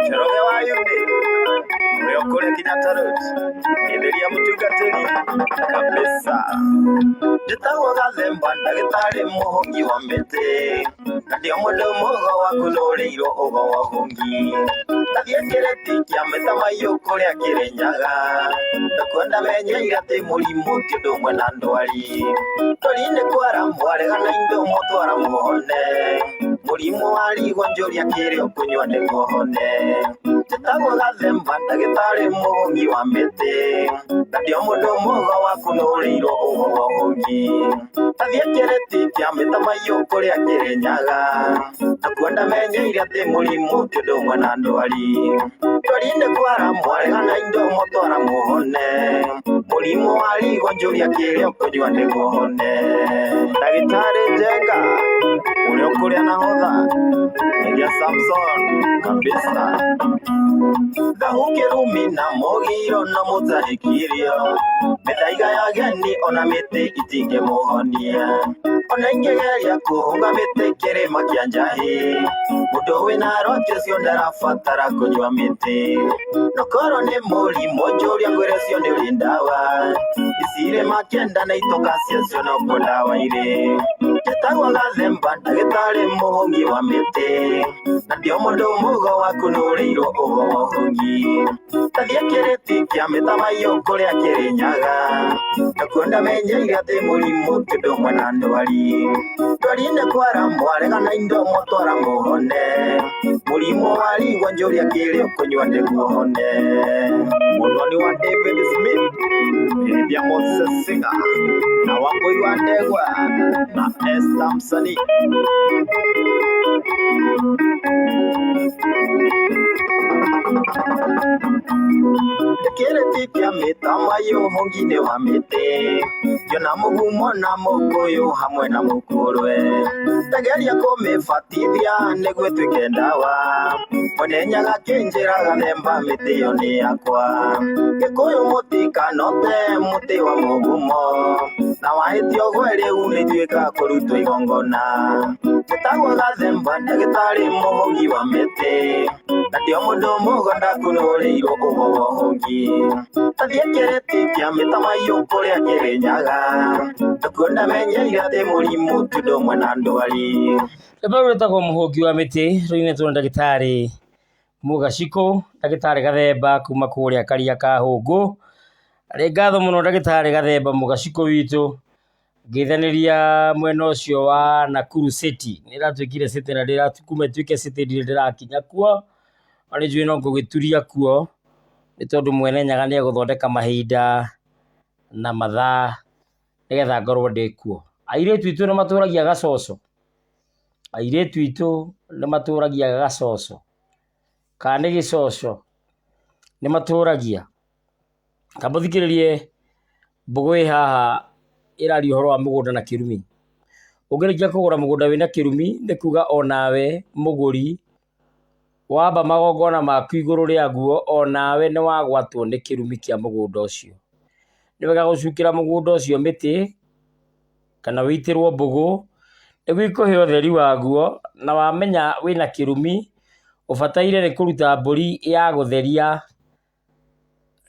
Cheroge wa yune Ureokore kinatarut Kinderia mutugateri Kabisa Jitawa gathemba Ndagitari muhongi wa mbete Nadia mwendo moga wakunoreiro Oga wahongi Nadia kereti Kia metama yokore akirenyaga Nakwenda menye irate murimu Kido mwena ndwari Torine kwara mwarega na indo Motwara muhone Murimu wari gonjoria kire okunywa ndegohone Jitawa gathemba Ndagitari muhongi wa mbete Nadia mwendo moga wakunoreiro Oga wahongi Nadia kereti Kia metama yokore akirenyaga Nakwenda menye irate murimu Kido mwena ndwari Torine kwara mwarega na indo Motwara muhone Murimu wari gonjoria kire okunywa ndegohone Ndagitari Jenga Ureokore nahodha Media Samson Kabisa Dahuke rumina mogiro na mutahikirio Methaiga ya geni ona mete itinge mohonia Ona ingegeria kuhunga mete kirima kia njahi Mundu wina roke cio ndarabatara kunywa mete Nokoro ni murimo njuria ngwire cio ni uri ndawa Isire makenda na itoka cio no kundawa ire Jitawa gathemba Ndagitari muhongi wa mete Na ndio mundu mugo wakunoreiro Ogo wahongi Tathia kireti kia metama yokore akirenyaga Nakwenda menye irate murimu Kido mwena ndwari Twarine kwara mwarega na indo Motwara muhone Murimu wari gonjoria kire okunywa ndeguhone Munoni wa David Smith Media Moses Singer Na Wambui wa Ndegwa Na Esther Msanii Kireti kia metama yohongine wa mete Yona mugumo na mukuyu hamwe na mukurwe Tageria kumifatithia niguo tuike ndawa Onenyaga kinjira gathemba mete yo ni yakwa Gikuyu mutikanote muti wa mugumo Na wahitio gwere unituika kurutwo igongona Jitawa gathemba Ndagitari muhongi wa mete Na ndio mundu mugo ndakunoreiro Ogo wahongi Tathia kireti kia metama yokore akirenyaga Nakwenda menye irate murimu Kido mwena ndwari Eba wetagwo muhongi wa miti Rĩa Ndeto Ndagitari Mugaciko Ndagitari Gathemba kuma kuria Karĩa ka Hungu Ari ngatho muno Ndagitari Gathemba Mugaciko witu ngithaniria mwena ucio wa Nakuru City niratwikire city na ndiratukuma twike city ndirakinya kuo ari njui no ngugituria kuo ni tondu mwene nyaga ni guthondeka mahinda na mathaa nigetha ngorwo ndi kuo airetu itu ni maturagia gacoco airetu itu ni maturagia gacoco kana ni gicoco ni maturagia kamuthikiririe mbugui haha irari uhoro wa mugunda na kirumi ungirikia kugura mugunda wina kirumi ni kuga onawe muguri wamba magongona maku iguru ria guo onawe ni wagwatwo ni kirumi kia mugunda ucio ni wega gucukira mugunda ucio miti kana witirwo mbugu niguo ikuhe utheri waguo na wamenya wina kirumi ubataire ni kuruta mburi ya gutheria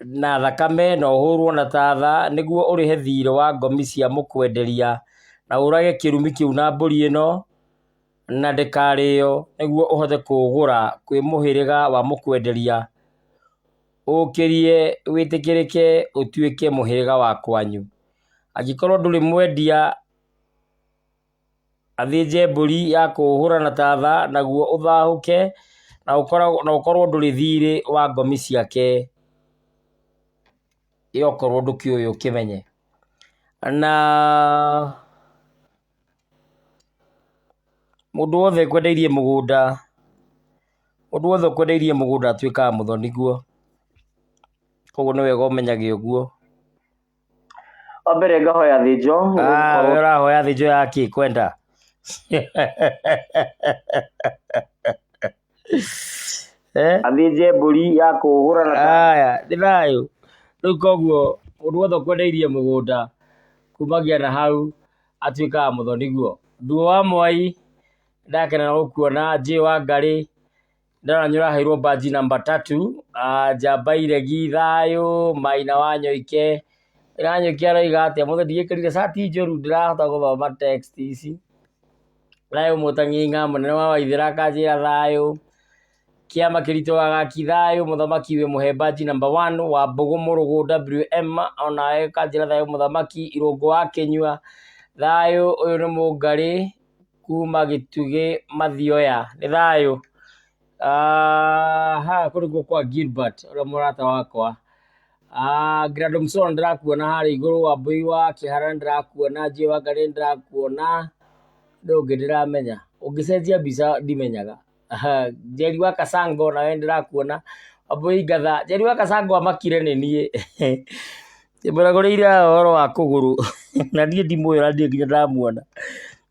na thakame na uhurwo na tatha niguo urihe thire wa ngomi cia mukwenderia na urage kirumi kiu na mburi ino na ndikario niguo uhote kugura kwi muhiriga wa mukwenderia ukirie witikirike utuike muhiriga wa kwanyu angikorwo nduri mwendia athinje mburi ya kuhura na tatha naguo uthahuke na ukorwo nduri thire wa ngomi ciake yokorwo ndukiuyu kimenye na mundu wothe kwendeirie mugunda atuikaga muthoni guo koguo ni wega umenyage uguo Wambere ngahoya thinjo urahoya thinjo yaki kwenda athinje mburi ya kuhura na aya ndi thayu riu koguo mundu wothe kwendeirie mugunda kumagia na hau atuikaga muthoni guo nduo wa mwai ndakena gukuona J wa Ngari ndana nyũraheirwo badge number 3 njamba iregi thayũ Maina wa Nyoike Nyoike aroiga atĩa mũthĩ ndigĩkĩrire cati njũru ndĩrahota gũthoma text ici thayũ Mũtang'ing'a mũnene wa Waithĩra akanjĩra thayũ kĩama kĩritũ wagaki thayũ mũthamaki wĩ mũhe badge number 1 wa Mbũgũ Mũrũgũ WM onawe akanjĩra thayũ mũthamaki Irũngũ wa Kĩnyua thayũ ũyũ nĩ Mũngarĩ kuma Gĩtugĩ Mathioya nĩ thayũ kũrĩguo kwa Gilbert ũrĩa mũrata wakwa Gradamson ndĩrakuona harĩa igũrũ Wambũi wa Kĩhara ndĩrakuona Njĩ wa Ngarĩ ndĩrakuona ndũngĩ ndĩramenya ũngĩcenjia mbica ndimenyaga Njeri wa Kasango nawe ndĩrakuona Wambũi Ngatha Njeri wa Kasango amakire nĩ niĩ ndĩmũragũrĩire ũhoro wa kũgũrũ na niĩ ndimũĩ na ndirĩ nginya ndamuona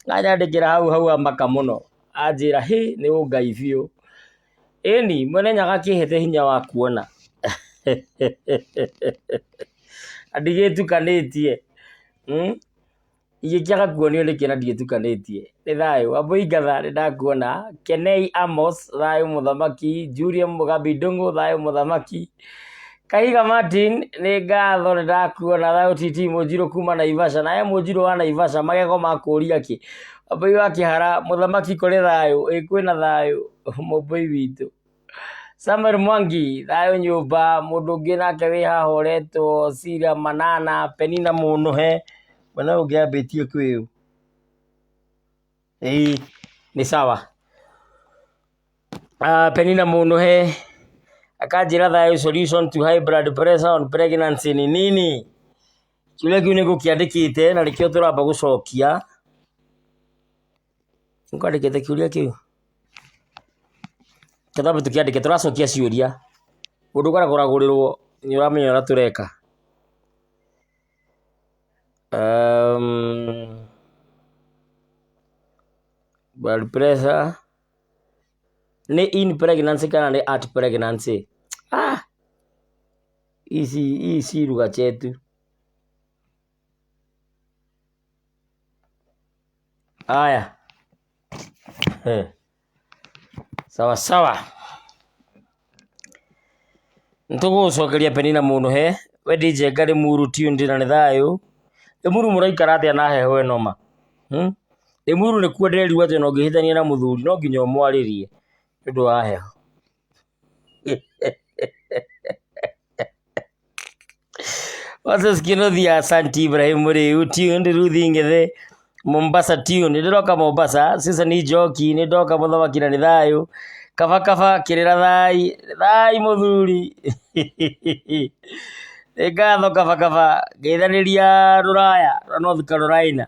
anyandĩkĩra hau amaka mũno anjĩra nĩ ũngai biũ ĩni mwene Nyaga kĩhete hinya wa kuona ndigĩtukanĩtie ingĩkĩaga kuonio nĩkĩ na ndigĩtukanĩtie nĩ thayũ Wambũi Ngatha nĩndakuona Kenei Amos thayũ mũthamaki Julian Mũgambi Ndũng'ũ thayũ mũthamaki Kahiga Martin nĩ ngatho nĩndakuona thayũ Titi Mũnjirũ kuma Naivasha naye Mũnjirũ wa Naivasha magego makũria kĩ Wambũi wa Kĩhara mũthamaki kũrĩ thayũ kwĩna thayũ Mũmbũi witũ Samuel Mwangi thayũ nyũmba mũndũ ũngĩ nake wĩ haha ũretwo Sira Manana Penina Mũnũhe mwena ũngĩ ambĩtie kwĩũ nĩ sawa Penina Mũnũhe akanjĩra thayũ solution to high blood pressure on pregnancy nĩ nini kĩũria kĩu nĩngũkĩandĩkĩte na nĩkĩo tũramba gũcokia nĩkwandĩkĩte kĩũria kĩu tũthambe tũkĩandĩke tũracokia ciũria mũndũ ũkaragũragũrĩrwo nĩ ũramenya ũrĩa tũreka blood pressure nĩ in pregnancy kana nĩ at pregnancy ici lugha chetu haya sawa sawa nĩtũgũgũcokeria Penina Mũnũhe we DJ Ngarĩ Muru tuned na nĩ thayũ Limuru mũraikara atĩa na heho ĩno ma Limuru nĩkuo ndĩrerirwo atĩ ũngĩhĩtania na mũthuri no nginya ũmwarĩrie nĩ ũndũ wa heho Moses Kĩnuthia Asante Ibrahim Mũrĩu tuned Ruthi Ng'ethe Mombasa tuned ndĩroka Mombasa Susan Njoki nĩndoka mũthamaki na nĩ thayũ Kaba kĩrĩra thai mũthuri nĩ ngatho Kaba ngeithanĩria rũraya rwa North Carolina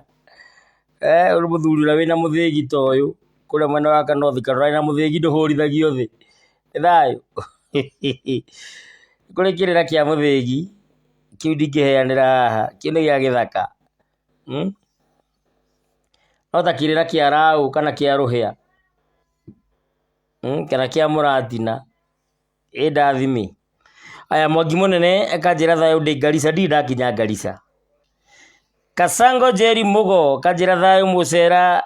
ũrĩ mũthuri ũrĩa wĩna mũthĩgi ta ũyũ kũrĩa mwena wa North Carolina mũthĩgi ndũhũrithagio thĩ nĩ thayũ kũrĩ kĩrĩra kĩa mũthĩgi kĩu ndingĩheanĩra haha kĩu nĩ gĩa gĩthaka no ta kĩrĩra kĩa raũ kana kĩa rũhĩa kana kĩa mũratina ndathimi aya Mwangi mũnene akanjĩra thayũ ndĩ Garissa ndirĩ ndakinya Garissa Kasango Jerry Mũgo kanjĩra thayũ mũcera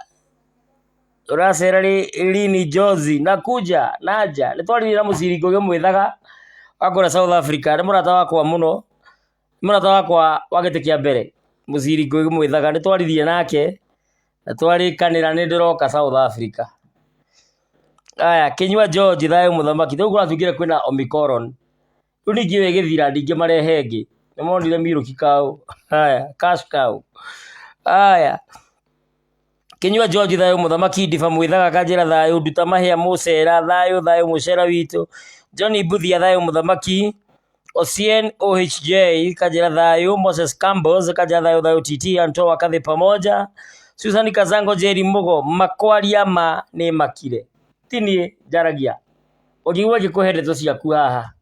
ũracera lini Jozi nakuja naja nĩtwaririe na mũciri Ngũgĩ Mwĩthaga wakũrĩa South Africa nĩ mũrata wakwa mũno mũrata wakwa wa gĩtĩ kĩa mbere mũciri Ngũgĩ Mwĩthaga nĩtwaririe nake na twarĩkanĩra nĩndĩroka South Africa aya Kĩnyua George thayũ mũthamaki rĩu kũratwĩkire kwĩna Omicron rĩu ningĩ wĩ Gĩthira ndingĩmarehe ĩngĩ nĩmonire Milk Cow Cash Cow aya Kĩnyua George thayũ mũthamaki Ndiba Mwĩthaga kanjĩra thayũ Nduta Mahĩa mũcera thayũ mũcera witũ Johnny Mbuthia thayũ mũthamaki Osien OHJ kanjĩra thayũ Moses Campbell kanjĩra thayũ TT Antoa Kathĩ pamoja Susan Kazango Jerry Mũgo makwaria ma nĩ makire tinie njaragia ũngĩigua ngĩkũhe ndeto ciaku haha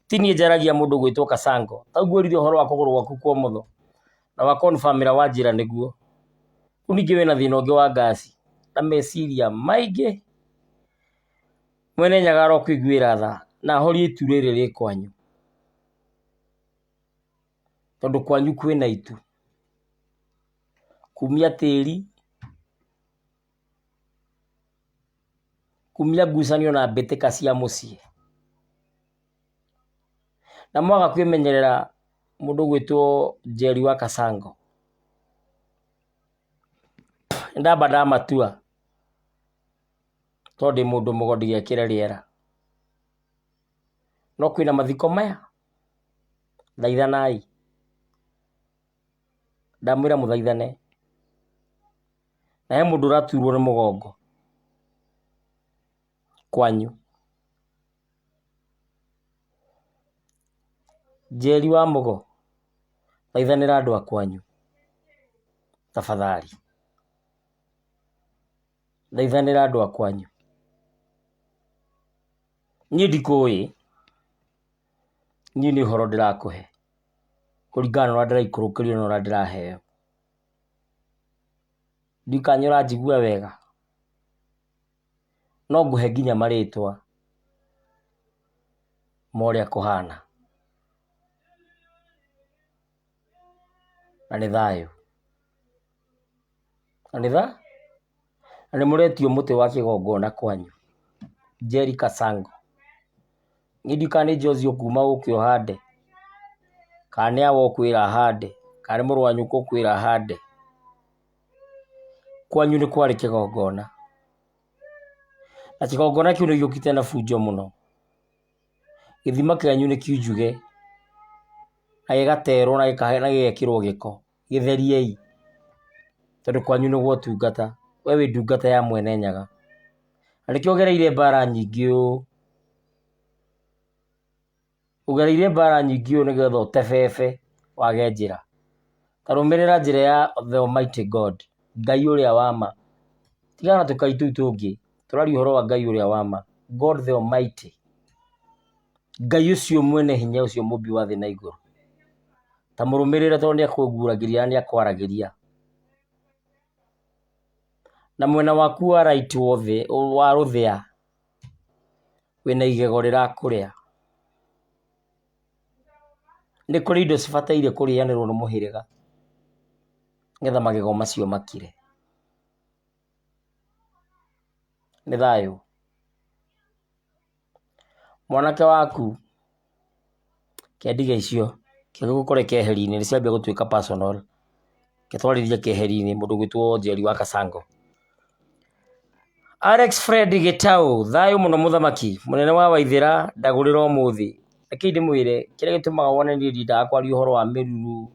tinie njaragia mũndũ gwĩtwo Kasango taugũrithia ũhoro wa kũgũrũ gwaku kwa ũmotho na wa confirmĩra wa njĩra nĩguo rĩu ningĩ wĩna thĩna ũngĩ wa ngasi na meciria maingĩ mwene Nyaga arokũiguĩra tha na horie itu rĩrĩ rĩ kwanyu tondũ kwanyu kwĩna itu kumia tĩri kumia ngucanio na mbĩtĩka cia mũciĩ na mwaga kwĩmenyerera mũndũ gwĩtwo Njeri wa Kasango ndamba ndamatua tondũ mũndũ mũgodi gĩakĩra rĩera no kwĩna mathiko maya thaithanai ndamwĩra mũthaithane na he mũndũ ũraturwo nĩ mũgongo kwanyu Njeri wa Mũgo thaithanĩra andũ a kwanyu tafadhali thaithanĩra andũ a kwanyu niĩ ndikũĩ niĩ nĩ ũhoro ndĩrakũhe kũringana na ũrĩa ndĩraikũrũkĩrio na ũrĩa ndĩraheo ndikanya ũranjigua wega no ngũhe nginya marĩtwa ma ũrĩa kũhana na nĩ thayũ na nĩ mũretio mũtĩ wa kĩgongona kwanyu Njeri Kasango niĩ ndikana nĩ Jozi ũkuma ũke ũhande kana nĩ awa ũkwĩra hande kana nĩ mũrũ wa nyũkwa ũkwĩra hande kwanyu nĩ kwarĩ kĩgongona na kĩgongona kĩu nĩ gĩũkĩte na bunjo mũno gĩthima kĩanyu nĩ kiunjuge na gĩgaterwo na gĩgekĩrwo gĩko gĩtheriei tondũ kwanyu nĩ gwotungata we wĩ ndungata ya Mwene Nyaga na nĩkĩo ũgereire mbara nyingĩ ũgereire mbara nyingĩ nĩgetha ũtebebe wage njĩra tarũmĩrĩra njĩra ya the Almighty God Ngai ũrĩa wa ma tigana na tũkai tũu tũngĩ tũraria ũhoro wa Ngai ũrĩa wa ma God the Almighty Ngai ũcio mwene hinya ũcio mũmbi wa thĩ na igũrũ ta mũrũmĩrĩre tondũ nĩ akũguragĩria nĩ akwaragĩria na mwena waku wa right wothe wa rũthĩa wĩna igego rĩrakũrĩa nĩ kũrĩ indo cibataire kũrĩanĩrwo nĩ mũhĩrĩga nĩgetha magego macio makire nĩ thayũ mwanake waku kĩandiga icio kĩgũkore keheri-inĩ nĩ ciambia gũtuĩka personal kĩtwarithia keheri-inĩ mũndũ gwĩtwo Njeri wa Kasango Alex Fred Gĩtaũ thayũ mũno mũthamaki mũnene wa Waithĩra ndagũrĩra ũmũthĩ reke ndĩmwĩre kĩrĩa gĩtũmaga wone niĩ ndiendaga kwaria ũhoro wa mĩruru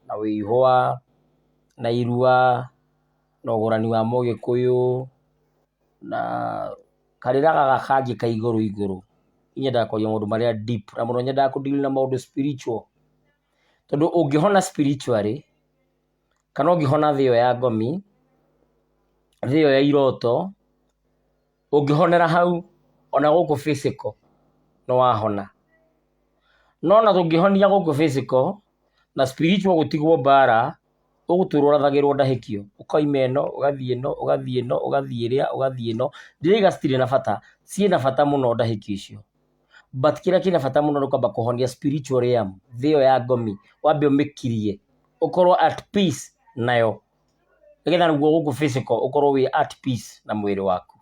na wĩihũa na irua na ũgũrani wa Mũgĩkũyũ na karĩra gaka kangĩ ka igũrũ nyendaga kwaria maũndũ marĩa deep na mũno nyendaga kũdeal na maũndũ spiritual tondũ ũngĩhona spiritually kana ũngĩhona thĩ ĩyo ya ngomi thĩ ĩyo ya iroto ũngĩhonera hau ona gũkũ physical no wahona no na tũngĩhonia gũkũ physical na spiritual gũtigwo mbara ũgũtũũra ũrathagĩrwo ndahĩkio ũkoima ĩno ũgathiĩ ĩno ũgathiĩ ĩno ũgathiĩ ĩrĩa ũgathiĩ ĩno ndĩraiga citirĩ na bata ciĩna bata mũno ndahĩkio icio but kĩrĩa kĩna bata mũno nĩ kwamba kũhonia spiritual realm thĩ ĩyo ya ngomi wambe ũmĩkirie ũkorwo at peace nayo nĩgetha nĩguo gũkũ physical ũkorwo wĩ at peace na mwĩrĩ waku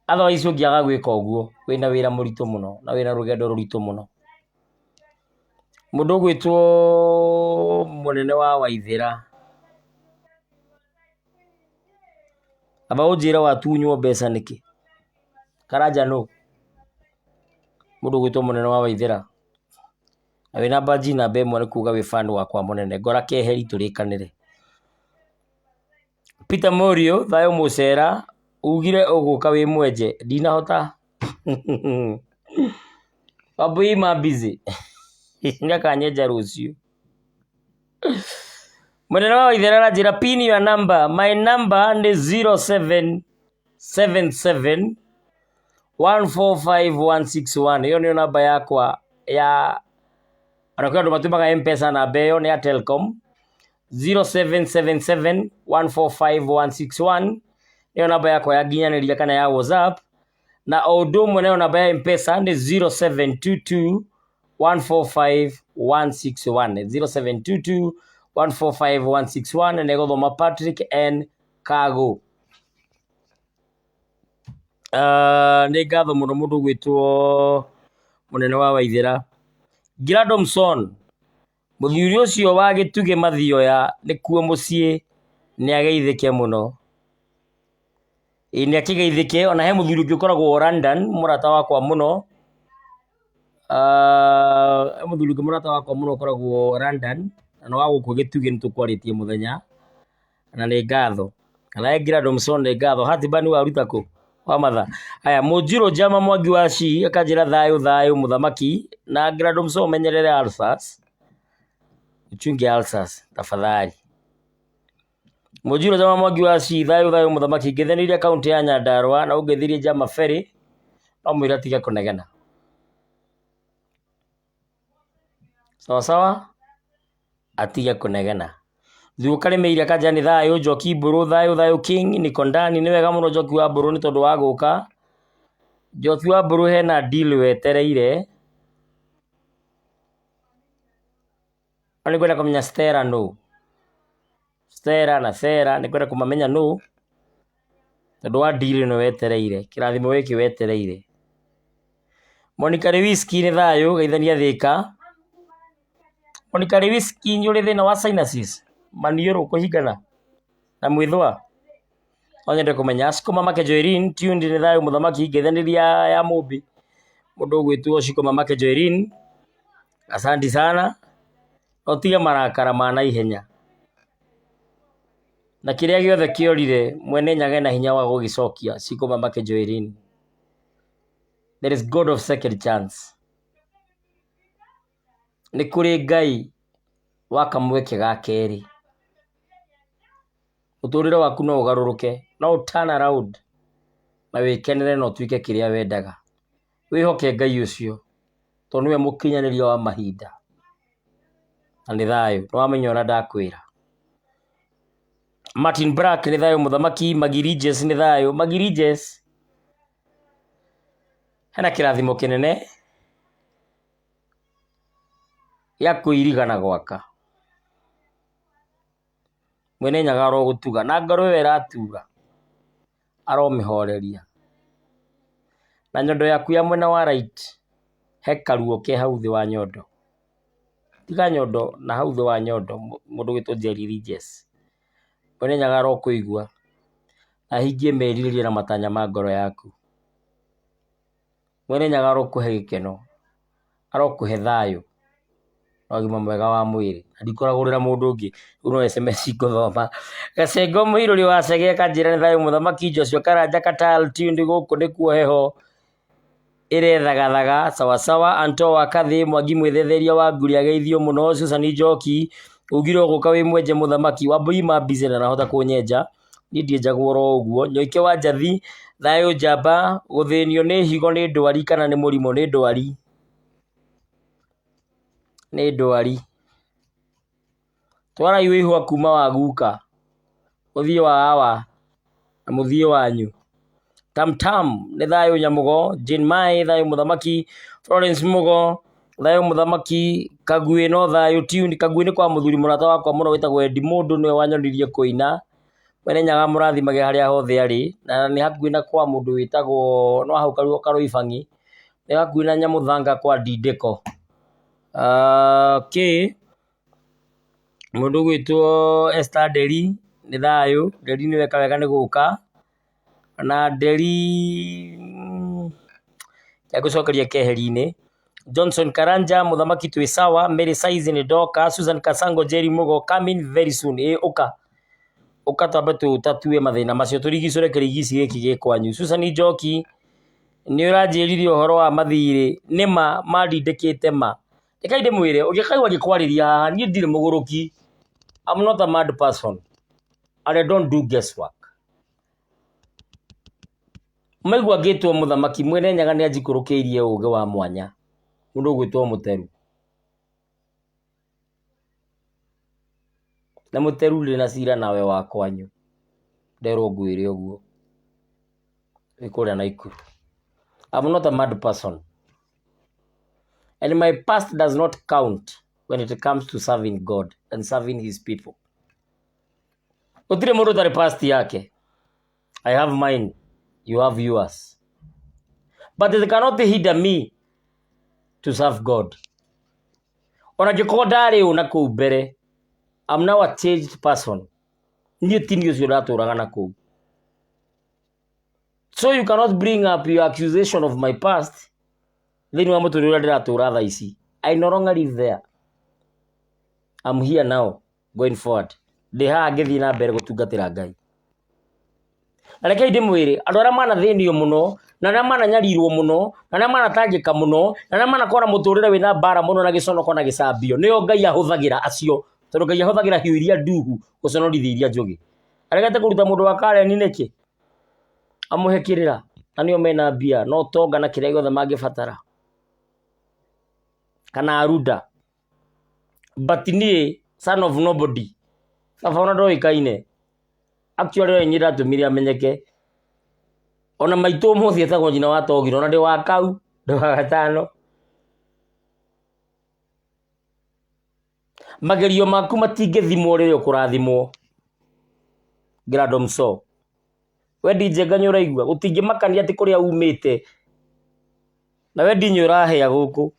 otherwise ũngĩaga gwĩka ũguo wĩna wĩra mũritũ mũno na wĩna rũgendo rũritũ mũno mũndũ gwĩtwo mũnene wa Waithĩra aba ũnjĩra watunywo mbeca nĩkĩ karanja no mũndũ gwĩtwo mũnene wa Waithĩra na wĩna baji namba ĩmwe nĩ kuuga wĩ fan wakwa mũnene ngora keheri tũrĩkanĩre Peter Morio thayũ mũcera ugire ũgũka wĩ mwenje ndinahota Wambui ma busy nĩakanyenja rũciũ mũnene wa Waithĩra aranjĩra pin your number my number nĩ 0777 145161 ĩyo nĩyo namba yakwa ya ona kwĩ andũ matũmaga M-Pesa namba ĩyo nĩ ya Telcom 0777 145161 nĩyo namba yakwa ya nginyanĩria kana ya WhatsApp na o ũndũ ũmwe nayo namba ya M-Pesa nĩ 0722 145161 0722 145161 na ĩgũthoma Patrick N Kago nĩ ngatho mũno mũndũ gwĩtwo mũnene wa Waithĩra Gladson mũthuri ũcio wa Gĩtugĩ Mathioya nĩkuo mũciĩ nĩ ageithĩke mũno nĩ akĩgeithĩke ona he mũthuri ũngĩ ũkoragwo London mũrata wakwa mũno mũthuri ũngĩ mũrata wakwa mũno ũkoragwo London na no wa gũkũ Gĩtugĩ nĩtũkwarĩtie mũthenya na nĩ ngatho kana Gladson nĩ ngatho hatibani waruta kũ wa matha aya Mũnjirũ Njama Mwangi wa Ci akanjĩra thayũ mũthamaki na Gladson menyerere Alsas uchunge Alsas tafadhali Mũnjirũ Njama Mwangi wa Ci thayũ mũthamaki ngĩthenirie kaunti ya Nyandarua na ũngĩthirie Njama Ferry no mwĩra tiga kũnegena sawa atige kũnegena Thuo Karĩmĩire kanja nĩ thayũ Njoki Mbũrũ thayũ King niko ndani nĩ wega mũno Njoki wa Mbũrũ nĩ tondũ wa gũka Njoki wa Mbũrũ hena deal wetereire ani kwenda kũmenya Stella no Stella na Sera nĩ kwenda kũmamenya no tondũ wa deal no wetereire kĩrathimo gĩkĩ wetereire Monica Lewinsky nĩ thayũ geithania Thĩka Monica Lewinsky nĩ ũrĩ thĩna wa sinuses maniũrũ kũhingana na mwĩthũa onyende kũmenya Shikoma Make Joelin tuned nĩ thayũ mũthamaki ngĩthaniria ya mũmbi mũndũ gwĩtwo Shikoma Make Joelin asante sana otige marakara ma naihenya na kĩrĩa gĩothe kĩorire mwene nyage na hinya wa gũgĩcokia Shikoma Make Joelin there is God of second chance nĩ kũrĩ Ngai wa kamweke ga kerĩ ũtũrĩre waku no ũgarũrũke no turn around na wĩkenere no tuĩke kĩrĩa wendaga wĩhoke Ngai ũcio tondũ nĩwe mũkinyanĩria wa mahinda na nĩ thayũ nĩwamenya ũrĩa ndakwĩra Martin Black nĩ thayũ mũthamaki Magirijes nĩ thayũ Magirijes hena kĩrathimo kĩnene ya kũirigana gwaka mwene nyaga arogũtuga na ngoro ĩyo ĩratuga aromĩhoreria na nyondo yaku ya mwena wa right he karuo ke hau thĩ wa nyondo tiga nyondo na hau thĩ wa nyondo mũndũ gwĩtwo Jerry Riges mwene nyaga arokũigua na hingie merirĩria na matanya ma ngoro yaku mwene nyaga arokũhe gĩkeno arokũhe thayũ na ũgima mwega wa mwĩrĩ ndikũragũrĩra mũndũ ũngĩ rĩu no SMS ngũthoma Gacengo Mũirũri wa Cege akanjĩra nĩ thayũ mũthamaki Joshua Karanja Katal tundi gũkũ nĩkuo heho ĩrethagathaga sawa Anto wa Kathĩ Mwangi mwĩthetheria wa Nguri ageithio mũno Susan Njoki ugire gũka wĩ mwenje mũthamaki wa Boima Bize na nahota kũnyenja niĩ ndienjagwo ro ũguo Nyoike wa Njathi thayũ njamba gũthĩnio nĩ higo nĩ ndwari kana nĩ mũrimũ nĩ ndwari twara ihwa kuma wa guka ũthiĩ wa awa na mũthiĩ wanyu Tamtam nĩ thayũ Nyamũgo Jane Mai thayũ mũthamaki Florence Mugo thayũ mũthamaki Kagui no thayũ tune Kagui nĩ kwa mũthuri mũrata wakwa mũno wĩtagwo Eddie Mũndũ nĩwe wanyonirie kũina mwene nyaga mũrathimage harĩa hothe arĩ na nĩ hakuhĩ na kwa mũndũ wĩtagwo no hau Karũibangi nĩ hakuhĩ na Nyamũthanga kwa Dindĩko mũndũ gwĩtwo Esther Deri nĩ thayũ Deri nĩ weka wega nĩ gũka na Deri gũcokeria keheri-inĩ Johnson Karanja mũthamaki twĩ sawa Mary Size nĩ ndoka Susan Kasango Jerry Mugo coming very soon ũka twambe tũtatue mathĩna macio tũrigicũre kĩrigisi gĩkĩ gĩkwanyu Susan Njoki nĩ ũranjĩrire ũhoro wa mathirĩ nĩma mandindĩkĩte ma reke ndĩmwĩre ũngĩkaigua ngĩkwarĩria haha niĩ ndirĩ mũgũrũki I'm not a mad person and I don't do guesswork maigua ngĩtwo mũthamaki mwene nyaga nĩ anjikũrũkĩirie ũũgĩ wa mwanya mũndũ gwĩtwo Mũteru na Mũteru rĩ na cira nawe wa kwanyu nderwo ngwĩre ũguo ĩkũrĩa na Ikuru I'm not a mad person and my past does not count when it comes to serving God and serving his people gũtirĩ mũndũ ũtarĩ past yake I have mine you have yours but they cannot hinder me to serve God. Ona ngĩkorwo ndarĩ ũna kũu mbere, I'm now a changed person. Niĩ ti niĩ ũcio ndatũraga na kũu. So you cannot bring up your accusation of my past thĩinĩ wa mũtũrĩre ũrĩa ndĩratũra thaa ici. I no longer live there. I'm here now, going forward. Ndĩ haha ngĩthiĩ na mbere gũtungatĩra Ngai. Na reke ndĩmwĩre, andũ arĩa manathĩnio mũno, na arĩa mananyarirwo mũno, na arĩa manatangĩka mũno, na arĩa manakora mũtũrĩre wĩna mbara mũno na gĩconoko na gĩcambio, nĩo Ngai ahũthagĩra acio. Tondũ Ngai ahũthagĩra hiũ iria nduhu gũconorithia iria njũgĩ. Aregete kũruta mũndũ wa Kareni nĩkĩ? Amũhe kĩrĩra, na nĩo mena mbia, no tonga na kĩrĩa gĩothe mangĩbatara. Kana aruda. But niĩ, son of nobody, baba ona ndoĩkaine. Actually nĩ ndatũmire amenyeke. Ona maitũ ũmũthĩ etagwo nyina wa Togno, ona ndĩ wa kau, ndĩ wa gatano. Magerio maku matingĩthimwo rĩrĩa ũkũrathimwo. Gradomso. We DJ Nganyũ ũraigua, gũtingĩmakania atĩ kũrĩa umĩte. Na we Ndinyo ũrahĩa gũkũ.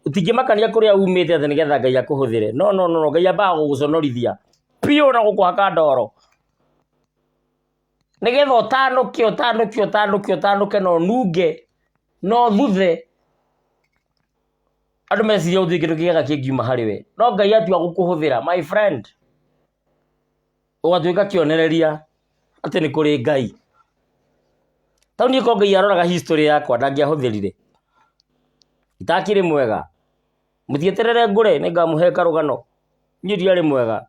Gũtingĩmakania kũrĩa umĩte atĩ nĩgetha Ngai akũhũthĩre. No, Ngai ambaga gũgũconorithia. Piũ na gũkũhaka ndoro. Nĩgetha ũtanũke no nunge, no thuthe. Andũ meciria gũtirĩ kĩndũ kĩega kĩngiuma harĩ we. No Ngai atua gũkũhũthĩra, my friend. Ũgatuĩka kĩonereria atĩ nĩ kũrĩ Ngai. Tau niĩ ko Ngai aroraga history yakwa ndangĩahũthĩrire. Itakĩrĩ mwega. Mũtieterere ngũre nĩngamũhe karũgano. Niĩ ndiarĩ mwega.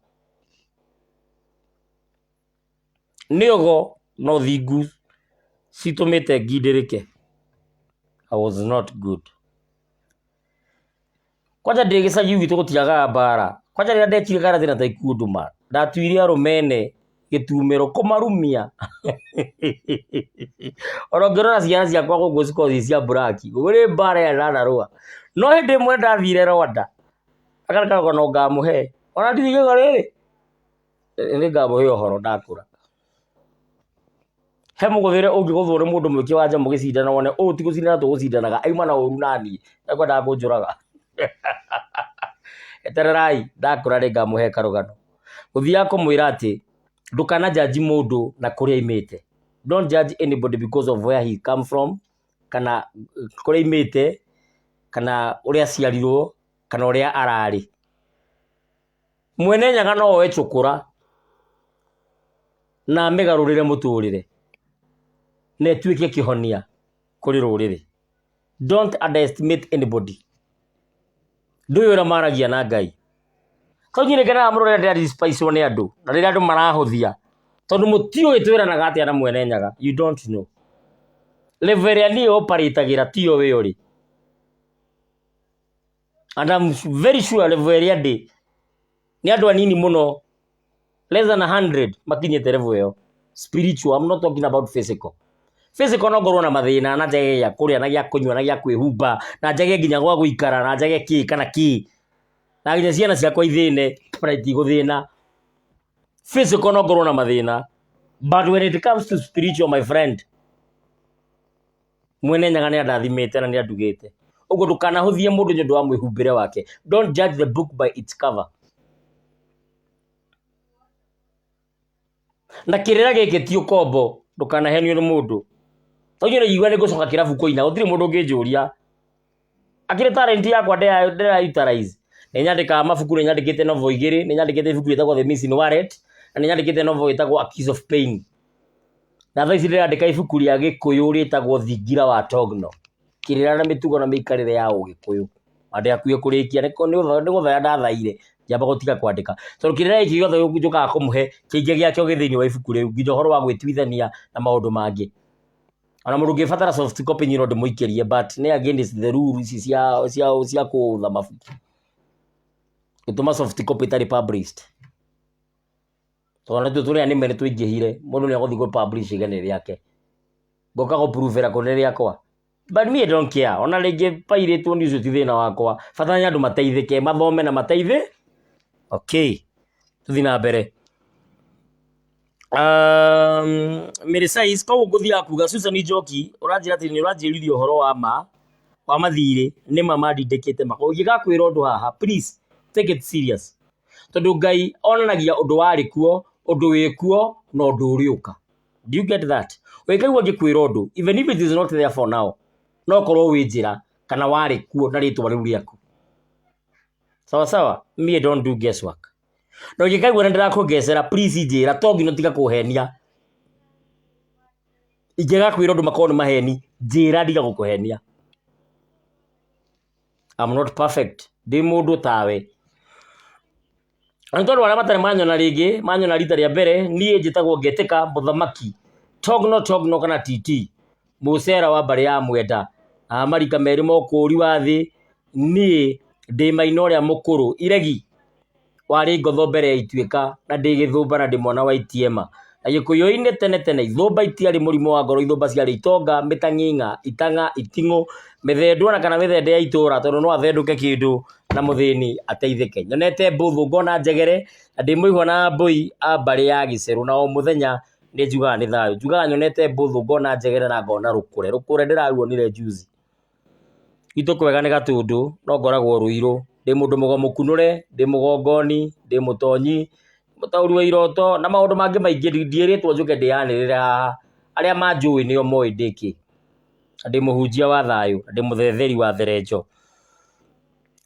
Nĩogo no thingu citũmĩte ngindĩrĩke. I was not good. Kwanja ndĩ gĩcagi gwitũ gũtiagaga mbara. Kwanja rĩrĩa ndekire karathi na taikunduma, ndatuire arũmene gĩtumĩro kũmarumia. Ona ngĩrora ciana ciakwa gũkũ cikothi cia buraki, gũrĩ mbara ya nanarũa. No hĩndĩ ĩmwe ndathire Rwanda, akarekaga no ngamũhe. Ona ndirigĩga rĩrĩ, nĩ ngamũhe ũhoro ndakũra. He mũgũthĩre ũngĩgũthwo nĩ mũndũ mwĩkie wanja mũgĩcindana wone ũũ ti gũcindana tũgũcindanaga aima na ũru naniĩ ekwendaga kũnjũraga. Etererai ndakũra nĩ ngamũhe karũgano. Gũthiaga kũmwĩra atĩ ndũkana judge mũndũ na kũrĩa aimĩte. Don't judge anybody because of where he come from, kana kũrĩa aimĩte, kana ũrĩa aciarirwo, kana ũrĩa ararĩ. Mwene Nyaga no oe cũkũra na amĩgarũrĩre mũtũrĩre na ĩtuĩke kĩhonia kũrĩ rũrĩrĩ. Don't underestimate anybody. Ndũĩ ũrĩa maragia na Ngai. Kaũnyĩ nĩngenaga mũno rĩrĩa ndĩradespicwo nĩ andũ na rĩrĩa andũ marahũthia, tondũ mũtiũĩ twĩranaga atĩa na Mwene Nyaga. You don't know. Level ĩrĩa niĩ operate-agĩra tiyo we ũrĩ. And I'm very sure level ĩrĩa ndĩ nĩ andũ anini mũno, less than 100 makinyĩte level ĩyo. Spiritual, I'm not talking about physical. Physical no ngorwo na mathĩna na njage gĩa kũrĩa na gĩa kũnyua na gĩa kwĩhumba na njage nginya gwa gũikara na njage kĩ kana kĩ. Na nginya ciana ciakwa ithĩne, pride igũthĩna. Physical no ngorwo na mathĩna. But when it comes to spiritual, my friend, Mwene Nyaga nĩ andathimĩte na nĩ andugĩte. Ũguo ndũkanahũthie mũndũ nĩ ũndũ wa mwĩhumbĩre wake. Don't judge the book by its cover. Na kĩrĩra gĩkĩ ti ũkombo, ndũkanahenio nĩ mũndũ. Tondũ nĩ igua nĩ ngũcoka kĩrabu kũina, gũtirĩ mũndũ ũngĩnjũria. Akĩrĩ talent yakwa ndĩra-utilize. Nĩ nyandĩkaga mabuku, nĩ nyandĩkĩte novel 2, nĩ nyandĩkĩte ibuku rĩtagwo The Missing Wallet, na nĩ nyandĩkĩte novel ĩtagwo A Piece of Pain. Na thaa ici ndĩrandĩka ibuku rĩa Gĩkũyũ rĩtagwo Thingira wa Togno. Kĩrĩra na mĩtugo na mĩikarĩre ya Ũgĩkũyũ. Andũ akuĩ kũrĩkia nĩ gũthaya ndathaire, njamba gũtiga kwandĩka. Tondũ kĩrĩra gĩkĩ gĩothe njũkaga kũmũhe kĩingĩ gĩakĩo gĩ-thĩinĩ wa ibuku rĩu, nginya ũhoro wa gwĩtuithania na maũndũ mangĩ. Ona mũndũ ũngĩbatara soft copy nyino ndĩmũikĩrie, but nĩ against the rules cia kũũtha mabuku. Gĩtũma soft copy itarĩ published. Tondũ tũrĩa nĩme nĩ tũingĩhire, mũndũ nĩ agũthiĩ gũ-publish igene rĩake. Ngoka gũ-prove kũ nĩ rĩakwa. But me I don't care. Ona rĩngĩ pairĩtwo nĩ ũcio ti thĩna wakwa. Bata nĩ andũ mateithĩke, mathome na mateithĩ. Okay. Tũthiĩ na mbere. Mary size ko guthia kuga Susan Njoki uranjira ati ni uranjiririo horo wa mathire ni mama ndindikite mako gigakwira undu haha please take it serious tondu Ngai onanagia undu wari kuo undu wi kuo na undu uriuka. Do you get that? Wekaigwa gikwira undu even if it is not there for now no korwo wi njira kana wari kuo na ritwa riu riaku sawa me don't do guesswork. No gikaigwa na ndirakugecera please njira Togno tiga kuhenia ingigakwira undu makoni maheni njira ndiga gukuhenia. I'm not perfect ndi mundu tawe antondu wala matare manyona rita ria mbere nie njitagwo ngeteka muthamaki Togno kana TT musera wa bari ya mwenda marika meri mokuri wa thi nie ndi mainoria mukuru iregi wari ngotho mbere ya ituika na ndi githumba na ndi mwana wa itiema na gikuyu-ini tene ithumba itiari murimo wa ngoro ithumba ciari itonga mitang'ing'a itang'a iting'u mithendwa na kana mithende ya itura tondu no athenduke kindu na muthini ateithike. Nyonete mbuthu ngona njegere na ndi muigwa na mbui a bari ya giceru na o muthenya ndi njugaga ni thayu njugaga nyonete mbuthu ngona njegere na ngona rukure ndiraruonire juzi itu kwega ni gatundu no ngoragwo ruiru ndi mundu mugomo kunure ndi mugongoni ndi mutonyi mutauri wa iroto na maundu mangi maingi ndiritwo njuke ndiyanirira haha aria manjui nio moi ndiki ndi muhunjia wa thayu ndi muthetheri wa therenjo.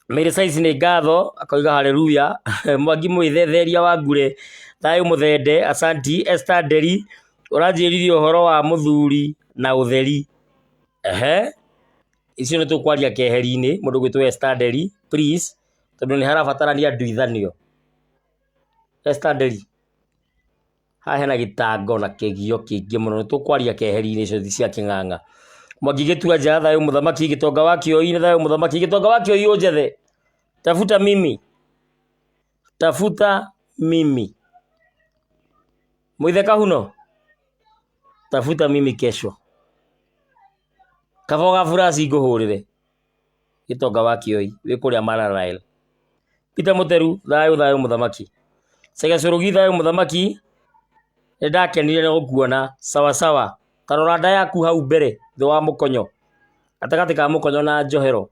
Mary size ni ngatho akoiga haleluya mwangi muithetheria wa ngure thayu muthende asanti Esther Nderi uranjiririo horo wa muthuri na utheri icio ni tukwaria keheri-ini mundu gwitwo Esther Nderi please tondu ni harabatarania nduithanio. Esther Nderi haha hena gitango na kigio kingi muno ni tukwaria keheri-ini icio cia king'ang'a mwangi gitua nja thayu muthamaki gitonga wa kioi-ini thayu muthamaki gitonga wa kioi unjethe tafuta mimi muithe kahuno tafuta mimi kesho kavoga furasi nguhurire gitonga wa kioi wi kuria Mararail Peter Muteru thayu muthamaki Sega Surugi thayu muthamaki ndakenire na gukuona sawa tarora nda yaku hau mbere thi wa mukonyo atagati ka mukonyo na njohero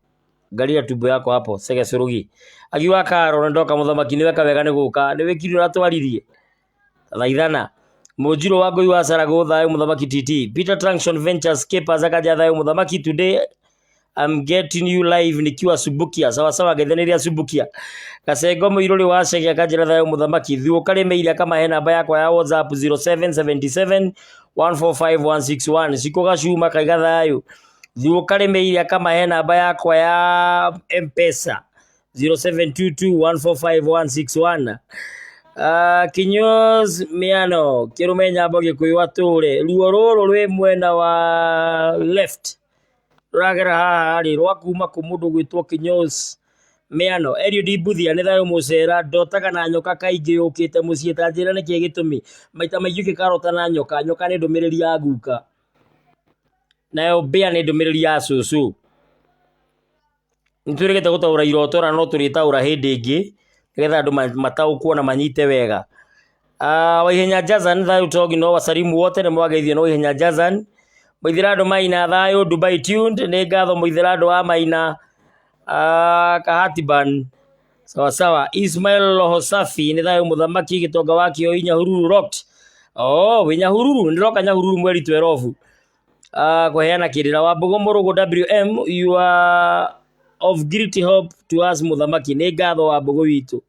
ngaria tumbo yako hapo Sega Surugi agiwa karo ndoka muthamaki niwe kawega ni guka ni wikiri ratwaririe thaithana Mujiro wa Ngui wa Sarago thayu muthamaki TT Peter Traction Ventures Kepa zakaja thayu muthamaki today I'm getting you live nikiwa Subukia sawa getheneria Subukia Kasengo muiruri wa Shege akajira thayu muthamaki thiu kare meira kama he namba yakwa ya WhatsApp 0777 145161 sikoga shuma kaiga thayu thiu kare meira kama he namba yakwa ya M-Pesa 0722145161 Kinyos miano kirumenya boge kuiwature ruo ruru rwi mwena wa left ragera haha ri rwakuma ku mundu gwitwo Kinyos miano Eliud Mbuthia ni thayu mucera ndotaga na nyoka kaingi yukite mucii ta njira ni kie gitumi maita maingi kikarota na nyoka ni ndumiriri ya guka nayo bia ni ndumiriri ya cucu nituregete gutaura irotora no turitaura hindi ingi getha andu mataukwo na manyite wega. Waihenya Jazan thayu Togno wasalimu wote ni mwageithio no Waihenya Jazan muithirado maina thayu Dubai tuned ni ngatho muithirado wa maina Kahatiban sawa Ismail Lohosafi ni thayu muthamaki gitonga wa kioi Nyahururu rocked we Nyahururu ndiroka Nyahururu mweri 12 kuheana kirira wa Mbogo Murugo WM you are of great hope to us muthamaki ni ngatho wa Mbogo witu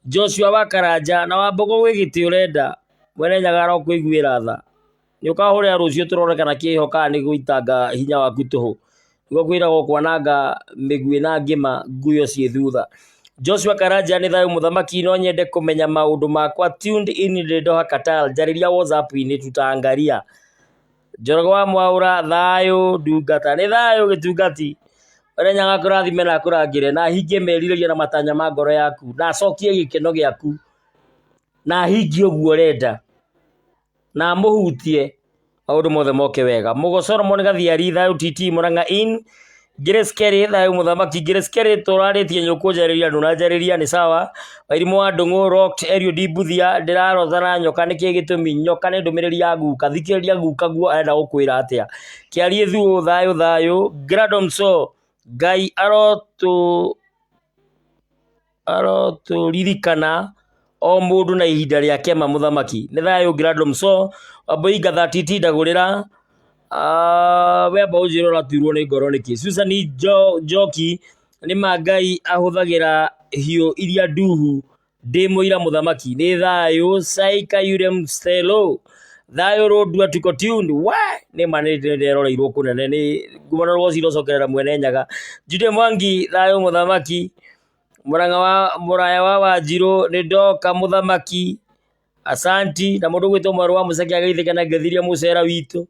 Joshua wa Karanja na wa Mbogo wigiti urenda mwene nyagara kuiguira tha ni ukahuria rucio turorekana kihoka ni guitanga hinya waku tuhu nigo kwiragwo kwananga migwi na ngima nguyo cie thutha. Joshua Karanja ni thayu muthamaki no nyende kumenya maundu makwa tuned in Doha Qatar jariria WhatsApp ini tutangaria Njorogo wa Mwaura thayu ndungata ni thayu gitungati Orenya ngakurathime na kurangire na hingie meririria na matanya ma ngoro yaku na cokie gikeno giaku na hingie uguo renda na muhutie maundu mothe moke wega. Mugo Solomon Gathiari thayu TT Muranga in Grace Kelly thayo muthamaki Grace Kelly turaritie nyuku njariria ndunanjariria ni sawa Wairimu wa Ndung'u Rocked Erio Dibuthia ndirarothana nyoka niki gitumi nyoka ni ndumiriri ya guka thikiriria guka guo arenda gukwira atia kiarie thu thayo Gradomso Ngai ririkana o mundu na ihinda riake muthamaki ni thayo Gradomso Aboiga 30 ndagurira weba ujiro raturwo ni ngoro niki Susan Joki ni Ngai ahuthagira hiyo iria nduhu ndimwira muthamaki ni thayo Saika Yurem Stelo thayo rodua tuko tuned we ni manete nderoreirwo kunene ni gumanarwo ciro cokerera mwene nyaga Jude Mwangi thayo muthamaki Muraya wa Wanjiru ni ndoka muthamaki asanti na mundu gwitwo mwaru wa Muceki ageithika na ngethiria mucera witu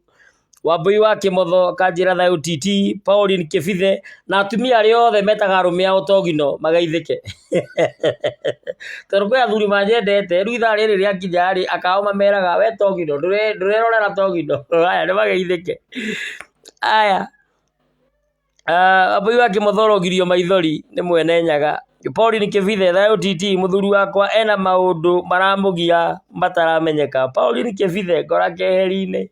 Wambui wa Kimotho kanjira thayo TT Pauline Kibithe na atumia ari othe metaga arume ao Togno magaithike Toroko ya thuri manjendete ruitha riri ria kinya ari akao mameraga we Togno ndurerorera Togno aya ni magaithike aya Wambui wa Kimotho rogirio maithori ni mwene nyaga Pauline Kibithe thayo TT muthuri wakwa ena maundu maramugia mataramenyeka Pauline Kibithe ngora keheri-ini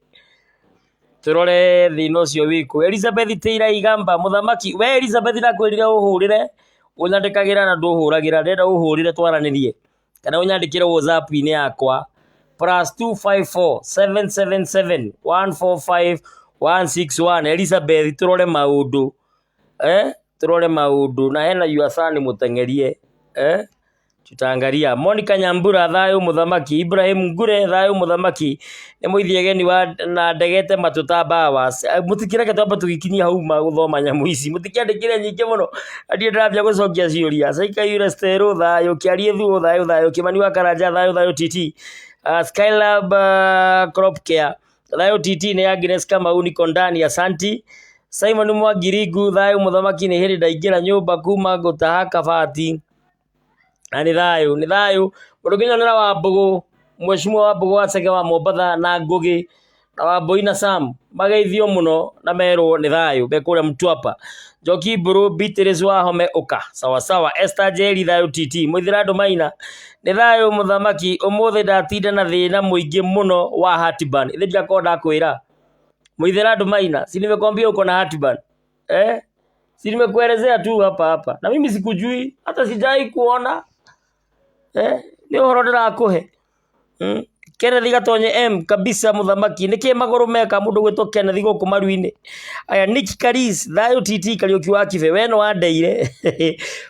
turore thina ucio wiku Elizabeth Teira igamba muthamaki we Elizabeth nakwirire uhurire unyandikagira na nduhuragira ndenda uhurire twaranirie kana unyandikire WhatsApp ini yakwa +254 777 145 161 Elizabeth turore maundu turore maundu na hena yuasani mutengerie tutangaria Monica Nyambura thayo muthamaki Ibrahim Ngure thayo muthamaki ni muithiegeni wa na ndegete matutamba mutikireke twamba tugikinyia hauma guthoma nyamu ici mutikiandikire nyingi muno andie ndarambia gucokia ciuria Saika Yure Stero thayo kiarie thu thayo Kimani wa Karanja thayo TT Skylab Crop Care thayo TT ni Agnes Kamau niko ndani asanti Simon Mwagirigu thayo muthamaki ni hiri ndaingira nyumba kuma gutaha kabati ni thayo muruginyonera wa Mbugu Mheshimiwa wa Mbugu Wacege wa Mombatha na Ngugi na Wambui na Sam mageithio muno na merwo ni thayo bekuria Mtwapa Njoki Mburu Beatrice wa Home uka sawa Esther Jerry thayo TT Muithira Ndumaina ni thayo muthamaki umuthi ndatinda na thina muingi muno wa heartburn ithija konda kwira Muithira Ndumaina si nimekwambia uko na heartburn si nimekuelezea tu hapa na mimi sikujui hata sijai kuona ni uhoro ndirakuhe Kennedy Gatonye M kabisa muthamaki niki maguru meka mundu gwitwo Kennedy guku maru-ini aya Nick Karis thayo TT Kariuki wa Kibe weno wa ndeire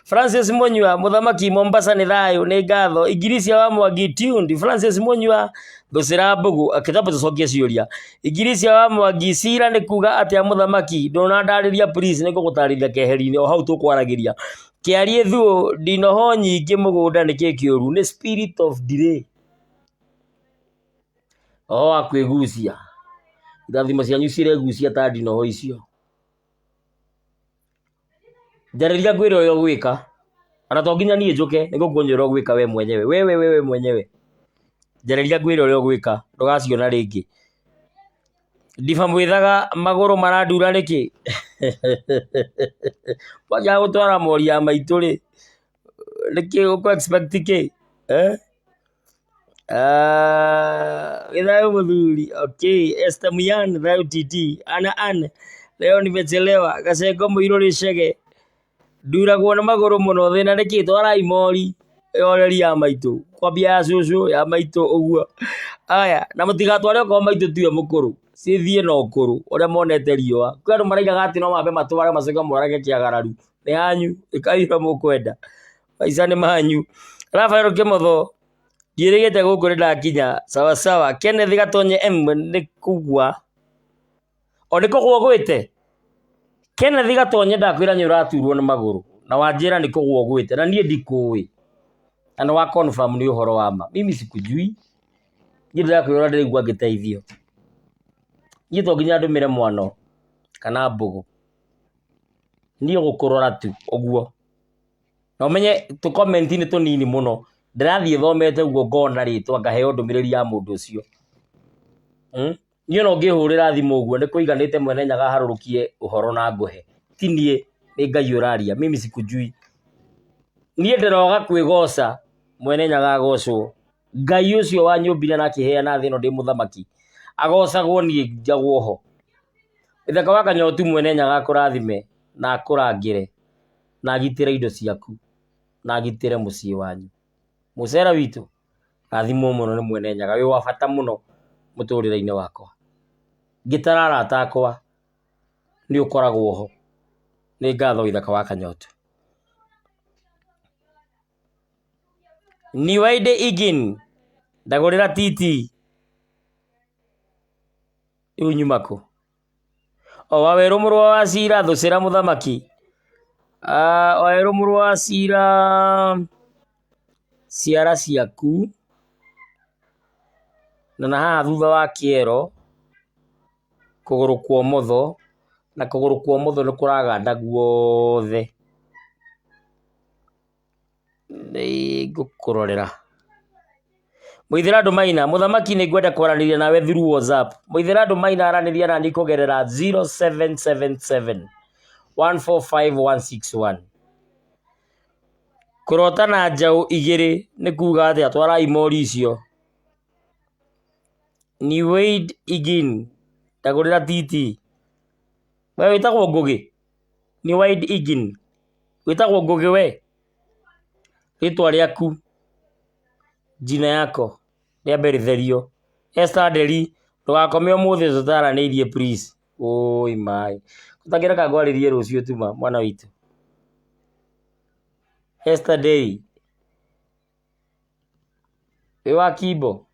Francis Monyua muthamaki Mombasa ni thayo ni ngatho Igirisia wa Mwangi tuned Francis Monyua Thucira Mbugu akitaba tucokie ciuria Igirisia wa Mwangi cira ni kuga atia muthamaki ndunandariria please niko gutarithia keheri-ini o hau tukwaragiria kiarie thu ndinoho nyingi mugunda niki kiuru ni spirit of delay akwigucia irathimo cianyu ciregucia ta ndinoho icio njariria gwira uyo gwika ana to nginya nie njuke niko kuonyera gwika we mwenyewe wewe mwenyewe njariria gwira uyo gwika ndugaciona ringi ndiba mwithaga maguru marandura niki waja gutwara moria maitu ri niki uko expect ki thayo muthuri okay Esther Muyan thayo TT ana leo nimechelewa Gacengo Muiro Ricege nduragwo na maguru muno thina niki twarai mori yoreri ya maitu kwambia ya cucu ya maitu uguo aya na mutigatware ko maitu tiwe mukuru cithie no ukuru uria monete riwa kweru maraiga ati no mabe matware Macego morage kiagararu ni hanyu ikaira mukwenda maica ni manyu Rafael Kimotho Girigete guku ndakinya sawa Kennedy Gatonye M ni kugwa o niko gwogwite Kennedy Gatonye ndakwira nyu raturwo na maguru na wanjira niko gwogwite na nie ndikui ana wa confirm ni uhoro wa ma mimi sikujui ngida kwira ndirigwa ngiteithio ngito nginya ndumire mwano kana Mbugu ni gukurora tu oguo no menye tu comment ni tunini muno ndirathie thomete ugo ngona ritwa ngaheo ndumiriri ya mundu ucio niyo no ngihurira thimu uguo ni kuiganite mwene nyaga harurukie uhoro na nguhe tinie nĩ Ngai ũraria, mimi sikujui. Niĩ ndĩroga kwĩgoca mwene nyaga agocwo. Ngai ũcio wanyũmbire na akĩheana thĩ ĩno ndĩ mũthamaki agocagwo niĩ njagwo ho. Ithaka wa Kanyotu mwene nyaga akũrathime na akũrangĩre na agitĩre indo ciaku na agitĩre mũciĩ wanyu. Mũcera witũ rathimwo mũno nĩ mwene nyaga, wĩ wa bata mũno mũtũrĩre-inĩ wakwa. Ngĩtara arata akwa nĩ ũkoragwo ho. Nĩ ngatho Ithaka wa Kanyotu. Ni waide igin ndagũrĩra titi rĩu nyumako o Wawerũ mũrũ wa Wacira thũcĩra mũthamaki. Wawerũ mũrũ wa Wacira ciara ciaku na haha thutha wa kĩero kũgũrũ kwa ũmotho, na kũgũrũ kwa ũmotho nĩ kũraganda guothe. Nĩ ngũkũrorera Mũithĩra andũ Maina, mũthamaki nĩ ngwenda kwaranĩria nawe through WhatsApp. Mũithĩra andũ Maina aranĩria nani kũgerera 0777 145 161. Kũrota na njaũ igĩrĩ nĩ kuga atĩa? Twarai mori icio. Ni Wade Igin ndagũrĩra titi. We wĩtagwo Ngũgĩ? Ni Wade Igin wĩtagwo Ngũgĩ we? Rĩtwa rĩaku jina yako rĩambe rĩtherio. Esther Nderi ndũgakome ũmũthĩ tũtaranĩirie please. Oi mai ũtangĩreka ngwarĩrie rũciũ tuma mwana witũ. Esther Nderi wĩ wa Kimbo.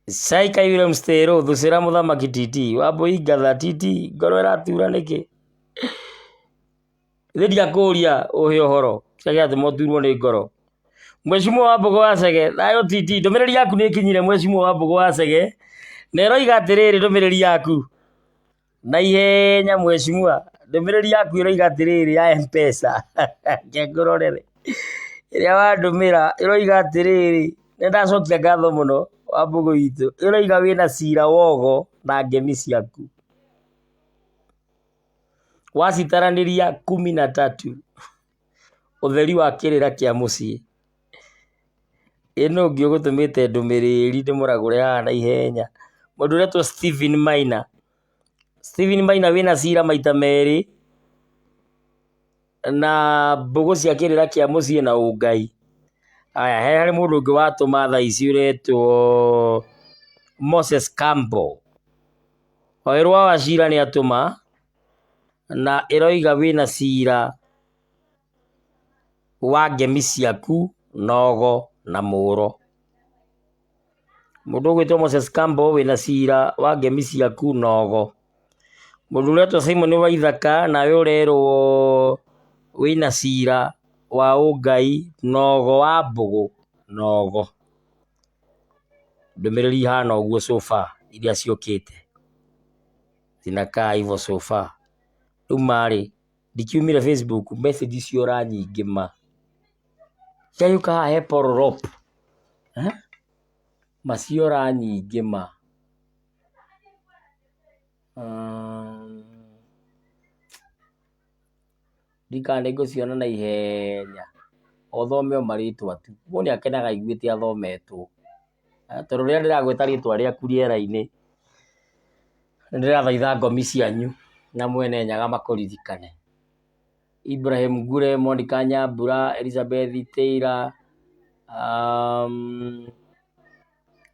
Saika William Stero thũcĩra mũthamaki titi. Wambũi ngatha titi ngoro ĩratura nĩkĩ? Thĩria kũria ũhe ũhoro ciage atĩ moturwo nĩ ngoro. Mheshimiwa wa Mbogo wa Cege thayũ titi ndũmĩrĩri yaku nĩ ĩkinyire Mheshimiwa wa Mbogo wa Cege na ĩroiga atĩrĩrĩ ndũmĩrĩri yaku na ihenya Mheshimiwa ndũmĩrĩri yaku ĩroiga atĩrĩrĩ ya M-Pesa ngengũrorere ĩrĩa wandũmĩra ĩroiga atĩrĩrĩ nĩ ndacokia ngatho mũno wa Mbogo witũ ĩroiga wĩna cira wogo na ngemi ciaku wacitaranĩria 13 ũtheri wa kĩrĩra kĩa mũciĩ. Ĩno ũngĩ ũgũtũmĩte ndũmĩrĩri ndĩmũragũre haha na ihenya. Mũndũ ũretwo Stephen Maina. Stephen Maina wĩna cira maita merĩ na mbũgũ cia kĩrĩra kĩa mũciĩ na ũngai. Aya he harĩ mũndũ ũngĩ watũma thaa ici ũretwo Moses Campbell. Wawerũ wa Wacira nĩ atũma na ĩroiga wĩna cira wa ngemi ciaku nogo na mũro. Mũndũ ũgwĩtwo Moses Campbell wĩna cira wa ngemi ciaku nogo. Mũndũ ũretwo Simon wa Ithaka nawe ũrerwo wĩna cira wa ũngai nogo wa mbũgũ nogo. Ndũmĩrĩri ihana ũguo so far iria ciũkĩte zinakaa hivyo so far. Rĩu marĩ ndikiumire Facebook message ciora nyingĩ ma ciayũka haha he Pororop maciora nyingĩ ma ndikana ngũciona na ihenya othome o marĩtwa tu. Mũndũ nĩ akenaga aiguĩte athometwo tondũ rĩrĩa ndĩragwĩta rĩtwa rĩaku rĩera-inĩ ndĩrathaitha ngomi cianyu na mwene nyaga makũririkane. Ibrahim Gure, Monica Nyambura, Elizabeth Teira,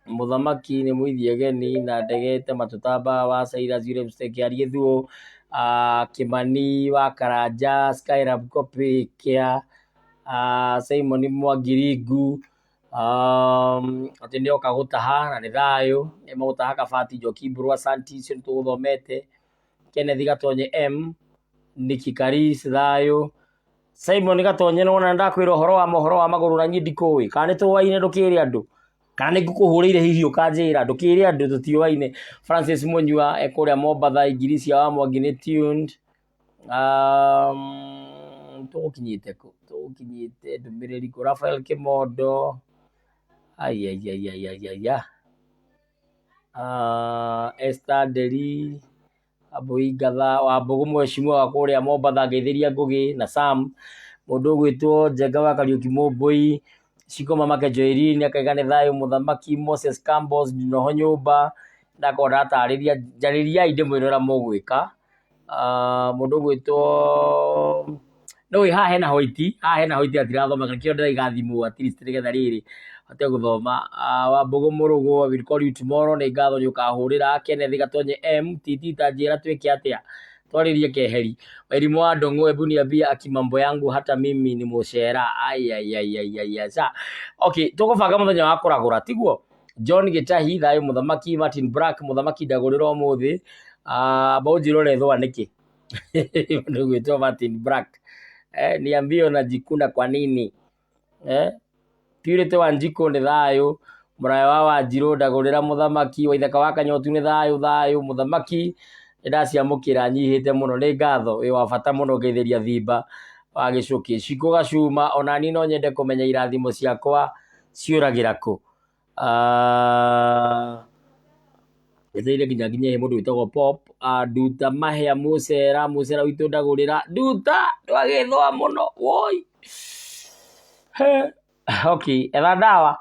mũthamaki nĩ mũithie geni na ndegete matũtamba wa Saira Zure Msteke Ariethuo, Kimani wa Karanja, Skyrab Kopi Kia, Simon Mwangiringu, atĩ nĩ oka gũtaha na nĩ thayũ nĩ magũtaha Kabati Njoki Mburu asanti icio nĩ tũgũthomete. Kenneth Gatonye M, Niki Karis thayũ. Simon Gatonye nona ndakwĩra ũhoro wa magũrũ na niĩ ndikũĩ kana nĩ tũwaine ndũkĩrĩ andũ kana nĩ ngũkũhũrĩire hihi ũkanjĩra ndũkĩrĩ andũ tũtiũwaine. Francis Munyua ekũrĩa Mombatha Ingirisia wa Mwangi nĩ tuned. Tũgũkinyĩte ndũmĩrĩri kũ? Rafael Kĩmondo Esther Nderi Abui Gatha wa Mbogo mheshimiwa wa kũrĩa Mombatha Ngeithiria Ngũgĩ na Sam mũndũ ũgwĩtwo Njenga wa Kariũki Mũmbũi Ciko Mamake Joirini akaiga nĩ thayũ mũthamaki Moses Campbell Ndinoho nyũmba ndakorwo ndatarĩria njarĩria inde mwĩrĩ ũrĩa mũgwĩka mũndũ ũgwĩtwo no haha hena Hoiti atirathoma kana kĩo ndĩraigathimwo at least nĩgetha rĩrĩ hote gũthoma wa Mbogo Mũrũgũ I will call you tomorrow nĩ ngatho nĩũkahũrĩra Kenneth Gatonye MTT tanjĩra twĩke atĩa twarĩrie keheri Wairimu wa Ndong'u hebu niambia akimambo yangu hata mimi ni mũcera sa okay tũgũbanga mũthenya wa kũragũra tiguo John Gĩtahi thayũ mũthamaki Martin Brack mũthamaki ndagũrĩra ũmũthĩ Baũnjĩra ũrethwa nĩkĩ ndio gwĩtwo Martin Brack niambie unajikuna kwa nini Purity Wanjiku nĩ thayũ Mũraya wa Wanjirũ ndagũrĩra mũthamaki Waithaka wa Kanyotu nĩ thayũ mũthamaki ndaciamũkĩra nyihĩte mũno nĩ ngatho wĩ wa bata mũno ngeithĩria thimba wa gĩcũkĩ Ciko Gacuma onani no nyende kũmenya irathimo ciakwa ciũragĩra kũ Etheire nginya mũndũ wĩtagwo Pop Nduta Mahĩa mũcera witũ ndagũrĩra Nduta ndwagĩthwa mũno woi okay etha ndawa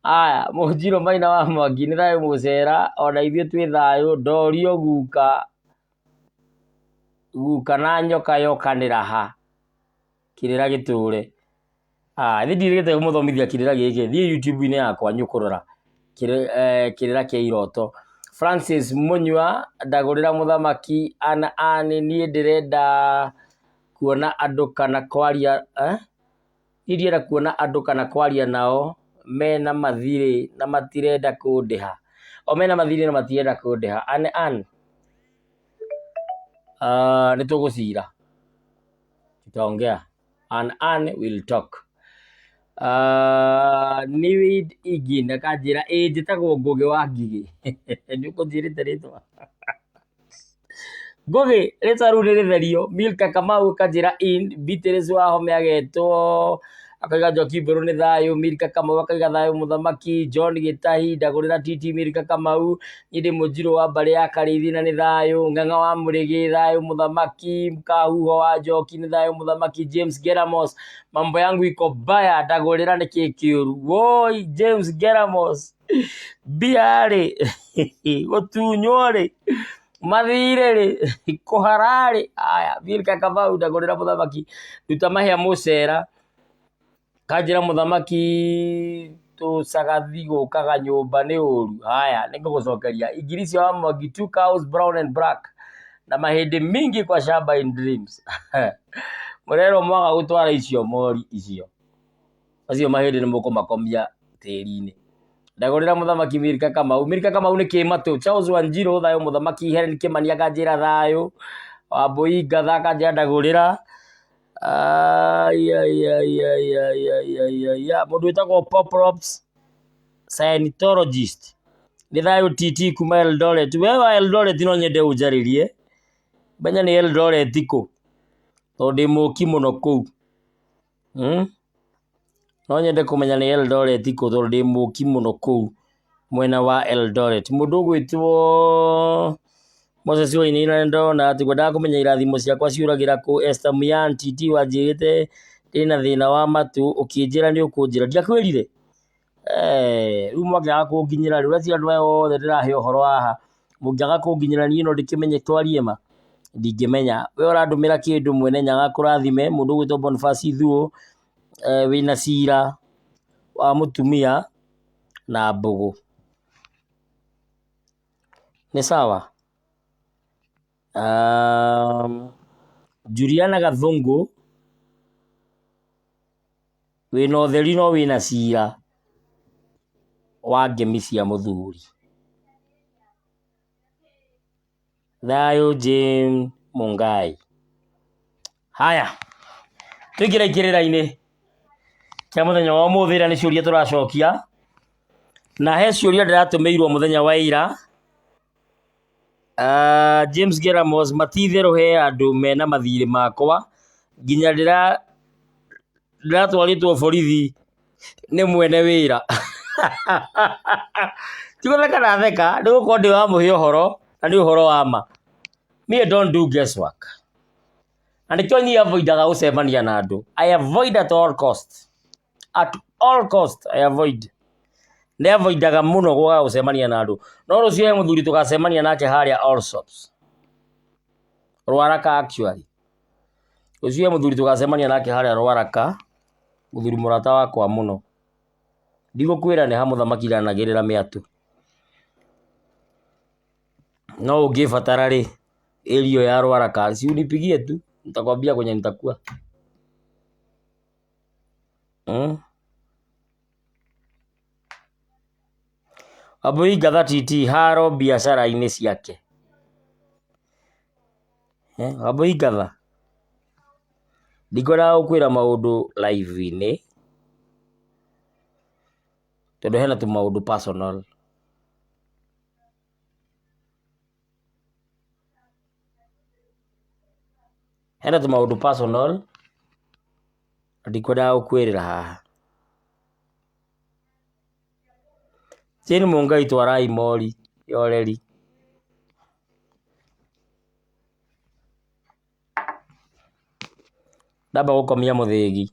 aya Mũnjirũ Maina wa Mwangi nĩ thayũ mũcera ona ithuĩ twĩ thayũ Ndorio guka na nyoka yokanĩra ha kĩrĩra gĩtũre thiĩ ndirĩgĩte kũmũthomithia kĩrĩra gĩkĩ thiĩ YouTube-inĩ yakwa nyũkũrora kĩrĩra kĩa iroto Francis Munywa ndagũrĩra mũthamaki ani niĩ ndĩrenda kuona andũ kana kwaria nao mena mathirĩ na matirenda kũndĩha mena mathirĩ na matirenda kũndĩha nĩtũgũcira tutaongea and will talk nĩ ingĩ kanjĩra njĩtagwo Ngũgĩ wa Ngigĩ nĩũkũnjĩrĩte rĩtwa Ngũgĩ rĩtwa rĩu nĩ rĩtherio Milka Kamau kanjĩra Beatrice wa Home agetwo akaiga Njoki Mbũrũ nĩ thayũ Milka Kamau akaiga thayũ mũthamaki John Gĩtahi ndagũrĩra TT Milka Kamau nyĩndĩ Mũnjirũ wa mbarĩ ya Karĩithi na nĩ thayũ Ng'ang'a wa Mũrĩgĩ thayũ mũthamaki Kahuho wa Njoki nĩ thayũ mũthamaki James Geramos mambo yangu iko baya ndagũrĩra nĩkĩ kĩũru woi James Geramos biarĩ gũtunywo rĩ mathirĩ rĩ kũhara rĩ aya Milka Kamau ndagũrĩra mũthamaki Nduta Mahĩa mũcera kanjĩra mũthamaki tũcagathi gũkaga nyũmba nĩ ũru haya nĩngũgũcokeria Ingirisi wa Mwangi 2 cows brown and black na mahĩndĩ mingi kwa shamba in dreams mũrerwo mwaga gũtwara icio mori icio acio mahĩndĩ nĩmũkũmakomia tĩri-inĩ ndagũrĩra mũthamaki Milka Kamau nĩ kĩmatũ Charles Wanjirũ thayũ mũthamaki Helen Kimani akanjĩra thayũ Wambui Gatha akanjĩra ndagũrĩra mũndũ wĩtagwo Pop Rops Scientologist nĩ thayũ TT kuma Eldoret we wa Eldoret no nyende ũnjarĩrie menya nĩ Eldoret kũ tondũ ndĩ mũki mũno kũu no nyende kũmenya nĩ Eldoret kũ tondũ ndĩ mũki mũno kũu mwena wa Eldoret mũndũ ũgwĩtwo Moses Waini na ndona atĩ ngwendaga kũmenya irathimo ciakwa ciũragĩra kũ Esther Muyan TT wanjĩrĩte ndĩna thĩna wa matũ ũkĩnjĩra nĩ ũkũnjĩra ndiakwĩrire rĩu mwangĩaga kũnginyĩra rĩu acio andũ aya othe ndĩrahe ũhoro haha mũngĩaga kũnginyĩra niĩ no ndĩkĩmenye twarie ma ndingĩmenya we ũrandũmĩra kĩndũ mwene nyaga kũrathime mũndũ ũgwĩtwo Boniface Ithuũ wĩna cira wa mũtumia na mbũgũ nĩ sawa Juliana Gathũngũ wĩna ũtheri no wĩna cira wa ngemi cia mũthuri thayũ Jane Mungai haya tũingĩra ikĩrĩra-inĩ kĩa mũthenya wa ũmũthĩ ĩrĩa nĩ ciũria tũracokia na he ciũria ndĩratũmĩirwo mũthenya wa ira James Geramos matitherũ he andũ mena mathirĩ makwa nginya ndĩratwarĩtwo borithi nĩ mwene wĩra tigũtheka na theka nĩgũkorwo ndĩ wa mũhe ũhoro na nĩ ũhoro wa ma Me don't do guesswork. And the avoidaga gũcemania na andũ. I avoid at all cost. At all cost I avoid. Nĩ avoidaga mũno gũcemania na andũ. No rũciũ he mũthuri tũgacemania nake harĩa all shops. Rũaraka actually. Rũciũ he mũthuri tũgacemania nake harĩa Rũaraka. Mũthuri mũrata wakwa mũno. Ndigũkwĩra nĩ ha mũthamaki iranagĩrĩra mĩatũ. No ũngĩbatara rĩ, area ya Rũaraka, si unipigie tu, nitakwambia kwenye nitakuwa. Abui gatha titi haro biashara-inĩ ciake. Abui gatha. Ndikora ũkwĩra maũndũ live-inĩ. Tondũ hena tu maũndũ personal. Hena tu maũndũ personal. Ndikora ũkwĩrĩra haha. Chini mungai twarai mori yoreri. Ndamba gũkomia mũthĩgi.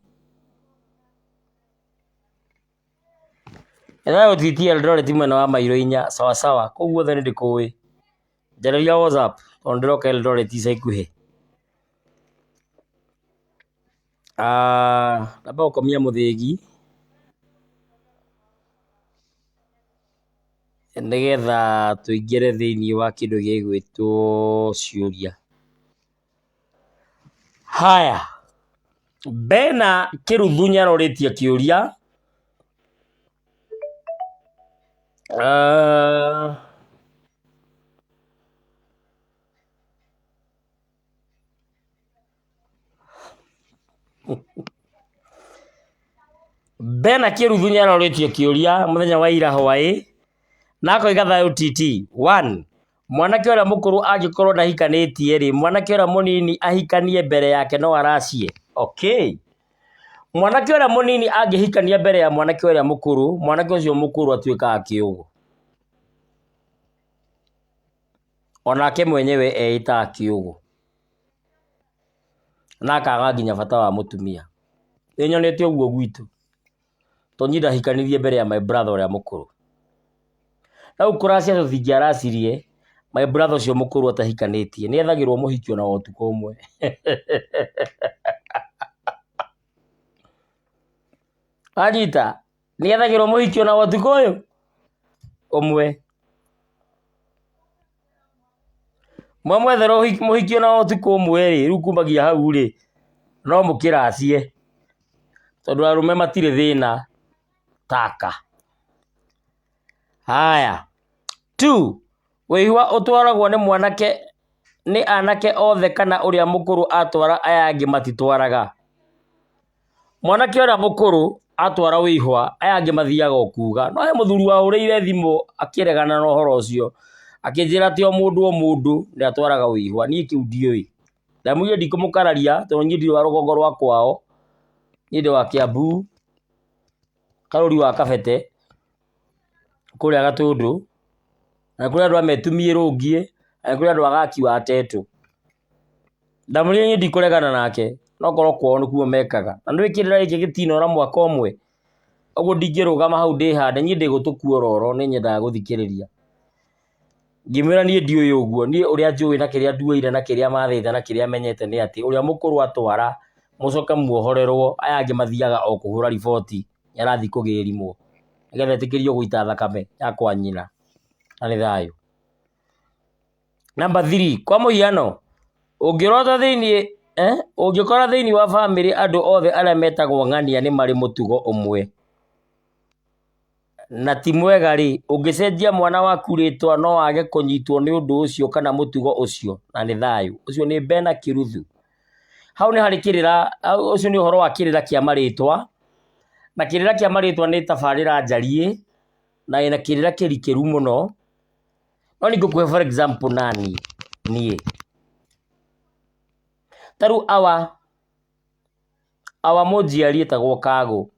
Ena ũtitie Eldoret mwena wa mairo 4 sawa sawa. Koguo othe ndĩkũĩ. Njareria WhatsApp ondĩroka Eldoret ica ikuhĩ. Ndamba gũkomia mũthĩgi. Nĩgetha tũingĩre thĩinĩ wa kĩndũ gĩgwĩtwo ciũria. Haya. Bena Kĩruthu nĩarorĩtie kĩũria. Bena Kĩruthu nĩarorĩtie kĩũria mũthenya wa ira hwaĩ. Nako igathayo TT 1. Mwanake ũrĩa mũkũrũ angĩkorwo ndahikanĩtie rĩ, mwanake ũrĩa mũnini ahikanie mbere yake no aracie. Okay. Mwanake ũrĩa mũnini angĩhikania mbere ya mwanake ũrĩa mũkũrũ, mwanake ũcio mũkũrũ atuĩkaga kĩũgũ. Onake mwenyewe eĩtaga kĩũgũ. Na akaga nginya bata wa mũtumia. Nĩnyonete ũguo gwitũ. Tonyi ndahikanirie mbere ya my brother ũrĩa mũkũrũ. Rĩu kũracia tũthingi aracirie, my brother ũcio mũkũrũ atahikanĩtie. Nĩethagĩrwo mũhiki ona ũtukũ ũmwe. Anyita, nĩethagĩrwo mũhiki ona ũtukũ ũyũ ũmwe. Mwetherwo mũhiki ona ũtukũ ũmwe rĩ, rĩu kumagia hau rĩ, no mũkĩracie. Tondũ arũme matirĩ thĩna taka. Haya. 2. Wĩihwa ũtwaragwo nĩ mwanake nĩ anake othe kana ũrĩa mũkũrũ atwara aya angĩ matitwaraga. Mwanake ũrĩa mũkũrũ atwara wĩihwa aya angĩ mathiaga okuga. No he mũthuri wahũrĩire thimũ akĩregana na ũhoro ũcio. Akĩnjĩra atĩ o mũndũ nĩatwaraga wĩihwa. Niĩ kĩu ndiũĩ. Ndamwĩrire ndikũmũkararia tondũ niĩ ndirĩ wa rũgongo rwa kwao. Niĩ ndĩ wa Kiambu. Karũri wa Kabete. Kũrĩa Gatũndũ. Na kũrĩa andũ ametumie rũngie. Na kũrĩa andũ agaki wa Tetũ. Ndamwĩrire niĩ ndikũregana nake. No korwo kwao nĩkuo mekaga. Na nĩwĩ kĩrĩra gĩkĩ gĩtinora mwaka ũmwe. Ũguo ndingĩrũgama hau ndĩhande. Niĩ ndĩgũtũkua ororo nĩ nyendaga gũthikĩrĩria. Ngĩmwĩra niĩ ndiũĩ ũguo. Niĩ ũrĩa njũĩ na kĩrĩa nduĩire na kĩrĩa mathĩte na kĩrĩa menyete nĩ atĩ ũrĩa mũkũrũ atwara mũcoke muohorerwo aya angĩ mathiaga o kũhũra riboti nĩarathiĩ kũgĩrimwo. Nĩgetha etĩkĩrio gũita thakame ya kwa nyina. Na nĩ thayũ. Number 3. Kwa mũhiano ũngĩkora thĩinĩ wa bamĩrĩ andũ othe arĩa metagwo ng'ania nĩ marĩ mũtugo ũmwe. Na ti mwega rĩ, ũngĩcenjia mwana waku rĩtwa no wage kũnyitwo nĩ ũndũ ũcio kana mũtugo ũcio na nĩ thayũ. Ũcio nĩ Bena Kĩruthu. Hau nĩ harĩ kĩrĩra, ũcio nĩ ũhoro wa kĩrĩra kĩa marĩtwa. Na kĩrĩra kĩa marĩtwa nĩ tabarĩra njariĩ na ĩna kĩrĩra kĩrikĩru mũno. No ningũkũhe for example nani niĩ. Tarĩu awa mũnjiari etagwo Kagũ.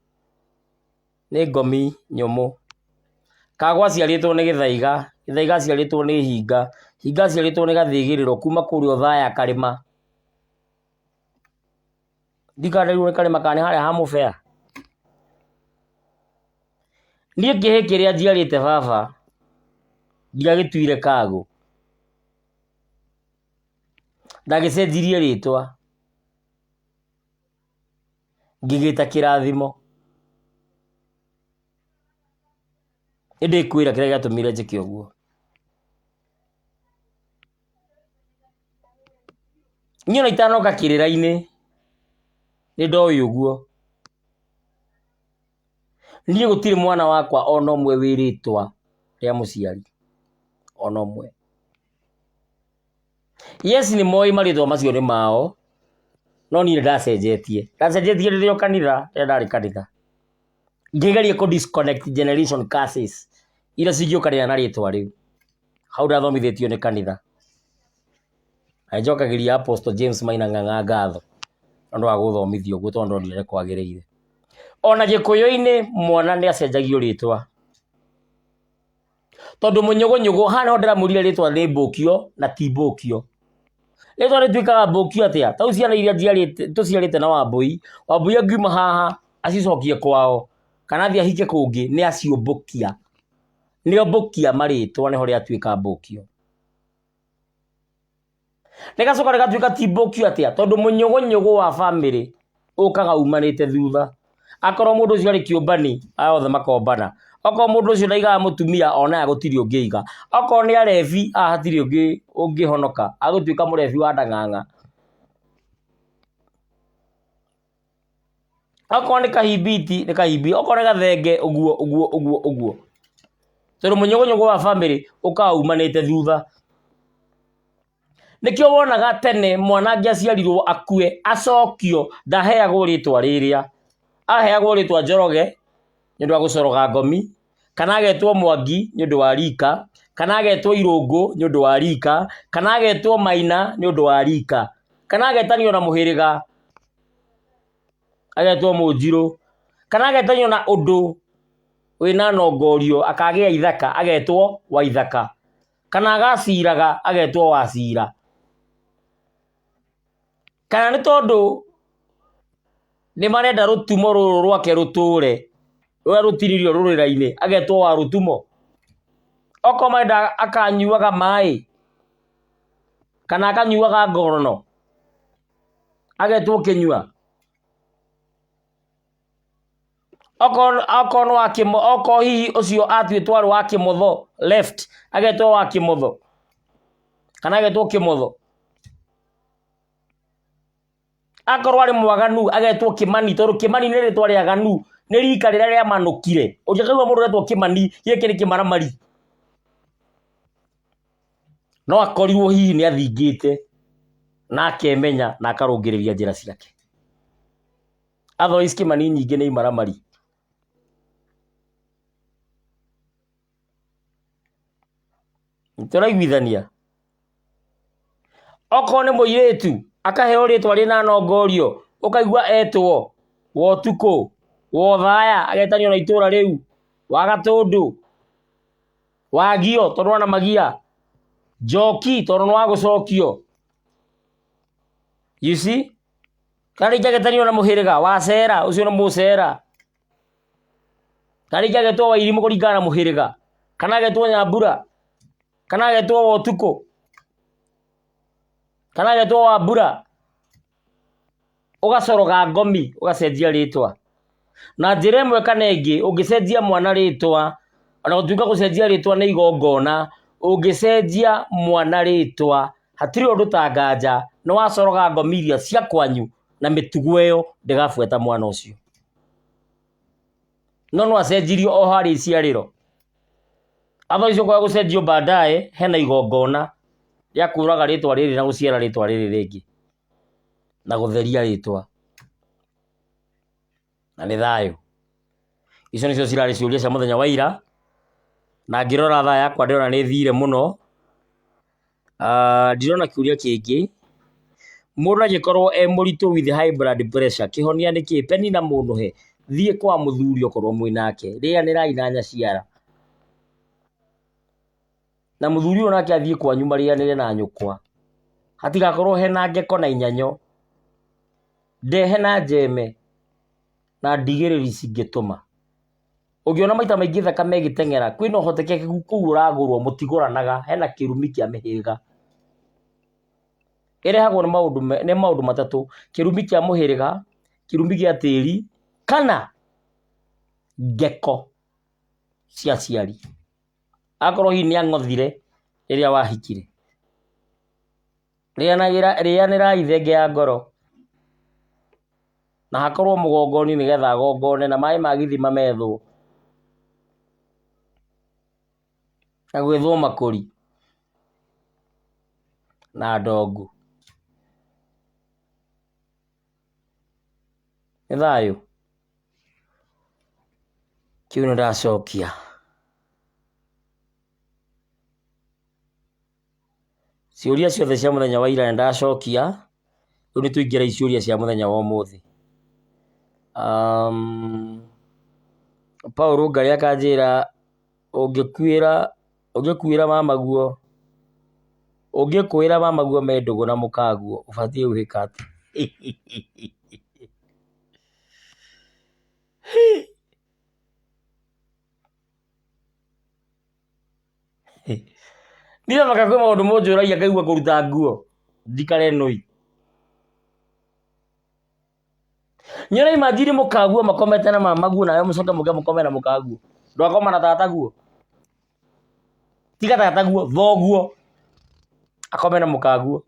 Nĩ ngomi nyũmũ. Kagũ aciarĩtwo nĩ Gĩthaiga. Gĩthaiga aciarĩtwo nĩ Hinga. hinga ciarĩtwo nĩ gathĩgĩrĩro kuma kũrĩa Othaya karĩma ndikanĩrĩirwo nĩ karĩma kana harĩa ha mũbea niĩ kĩhĩ kĩrĩa njiarĩte baba ndiagĩtuire kagũ ndagĩcenjirie rĩtwa ngĩgĩta kĩrathimo ĩndĩ kwĩra kĩrĩa gĩatũmire njĩke ũguo niĩ ona itanoka kĩrĩra-inĩ nĩ ndoĩ ũguo niĩ gũtirĩ mwana wakwa ona ũmwe wĩrĩtwa rĩa mũciari ona ũmwe yes nĩ moĩ marĩtwa macio nĩ mao no niĩ ndacenjetie rĩrĩa kanitha rĩrĩa ndarĩ kanitha ngĩgeria kũ disconnect generation curses iria cingĩũkanĩra na rĩtwa rĩu hau ndathomithĩtio nĩ kanitha njokagĩria Apostle James Maina Ng'ang'a ngatho nĩ wa gũthomithio ũguo tondũ ndonire kwagĩrĩire ona Gĩkũyũ-inĩ mwana nĩ acenjagio rĩtwa tondũ mũnyũgũnyũgũ hana ndĩramũrire rĩtwa nĩ Mbũkio na ti Mbũkio rĩtwa rĩtuĩkaga Mbũkio atĩa tau ciana iria tũciarĩte na Wambũi angiuma haha acicokie kwao kana athiĩ ahike kũngĩ nĩ aciũmbũkia nĩo Mbũkia marĩtwa nĩho rĩatuĩka Mbũkio rĩgacoka rĩgatuĩka ti Mbũkio atĩa tondũ mũnyũgũnyũgũ wa bamĩrĩ ũkaga umanĩte thutha akorwo mũndũ ũcio arĩ kĩũmbani othe makombana okorwo mũndũ ũcio ndaigaga mũtumia onaga gũtirĩ ũngĩiga okorwo nĩ arebi hatirĩ ũngĩhonoka agũtuĩka mũrebi wa Ndang'ang'a okorwo nĩ kahimbiti nĩ kahimbi okorwo nĩ gathenge ũguo tondũ mũnyũgũnyũgũ wa bamĩrĩ ũkaga umanĩte thutha nĩkĩo wonaga tene mwana angĩaciarirwo akue acokio ndaheagwo rĩtwa rĩrĩa aheagwo rĩtwa Njoroge nĩ ũndũ wa gũcoroga ngomi kana agetwo Mwangi nĩ ũndũ wa rika kana agetwo Irũngũ nĩ ũndũ wa rika kana agetwo Maina nĩ ũndũ wa rika kana agetanio na mũhĩrĩga agetwo Mũnjirũ kana agetanio na ũndũ wĩna nongorio akagĩa ithaka agetwo Waithaka kana agaciraga agetwo Wacira kana nĩ tondũ nĩ marenda rũtumo rũrũ rwake rũtũre rũrĩa rũtiririo rũrĩra-inĩ agetwo wa rũtumo okorwo marenda akanyuaga maĩ kana akanyuaga ngorono agetwo Kĩnyua okorwo hihi ũcio atuĩtwo arĩ wa Kĩmotho left agetwo wa Kĩmotho kana agetwo Kĩmotho akorwo arĩ mwaganu agetwo Kĩmani tondũ Kĩmani nĩ rĩtwa rĩaganu nĩ rika rĩrĩa rĩamanũkire ũngĩkaigua mũndũ ũretwo Kĩmani gĩkĩ nĩ kĩmaramari no akorirwo hihi nĩ athingĩte na akemenya na akarũngĩrĩria njĩra ciake otherwise Kĩmani nyingĩ nĩ imaramari tũraiguithania okorwo nĩ mũirĩtu akaheo rĩtwa rĩna nongorio ũkaigua etwo Wotukũ Wothaya agetanio na itũra rĩu wa Gatũndũ Wagio tondũ wana magia Njoki tondũ nĩ wa gũcokio you see kana agetanio na mũhĩrĩga wa Cera ũcio nĩ Mũcera kana agetwo Wairimũ kũringana na mũhĩrĩga kana agetwo Nyambura kana agetwo Wotukũ kana agetwo Wambura ũgacoroga ngomi ũgacenjia rĩtwa na njĩra ĩmwe kana ĩngĩ ũngĩcenjia mwana rĩtwa ona gũtuĩka gũcenjia rĩtwa nĩ igongona ũngĩcenjia mwana rĩtwa hatirĩ ũndũ ta nganja nĩ wacoroga ngomi iria cia kwanyu na mĩtugo ĩyo ndĩgabuata mwana ũcio no acenjirio o harĩ iciarĩro otherwise ũkoya gũcenjio baadaye hena igongona rĩa kũraga rĩtwa rĩrĩ na gũciara rĩtwa rĩrĩ rĩngĩ na gũtheria rĩtwa na nĩ thayũ icio nĩcio cirarĩ ciũria cia mũthenya wa ira na ngĩrora thaa yakwa ndĩrona nĩ thire mũno ndirona kĩũria kĩngĩ mũndũ angĩkorwo mũritũ with high blood pressure kĩhonia nĩ kĩĩ Penina Mũnũhe thiĩ kwa mũthuri okorwo mwĩ nake rĩanĩrai na nyaciara na mũthuri ũyũ nake athiĩ kwanyu marĩanĩre na nyũkwa, hatigakorwo hena ngeko na inyanyo, ndehe na njeme na ndigĩrĩri cingĩtũma. Ũngĩona maita maingĩ thakame ĩgĩteng'era, kwĩna ũhotekeku kũu ũragũrwo mũtigũranaga, hena kĩrumi kĩa mĩhĩrĩga. Ĩrehagwo nĩ maũndũ matatũ: kĩrumi kĩa mũhĩrĩga, kĩrumi gĩa tĩri, kana ngeko cia ciari. Akorwo hihi nĩang'othire rĩrĩa wahikire. Rĩanĩrai thenge ya ngoro, na hakorwo mũgongoni nĩgetha agongone, na maĩ ma gĩthima methwo, na gwĩthwo makũri na ndongu. Nĩ thayũ? Kĩu nĩndacokia. Ciũria ciothe cia mũthenya wa ira nĩndacokia. Rĩu nĩtũingĩra ciũria cia mũthenya wa ũmũthĩ. Paul Ngarĩ akanjĩra, ũngĩkuĩra mamaguo me ndũgũ na mũkaguo, ũbatiĩ gwĩka atĩ? Nĩwe maka kwĩ maũndũ mũnjũragia ngaigua kũruta nguo njikare nũi. Nyona imagine mũkaguo makomete na mamaguo, nawe mũcoke mũke mũkome na mũkaguo. Ndwakoma na tataguo? Tiga tataguo, thoguo akome na mũkaguo.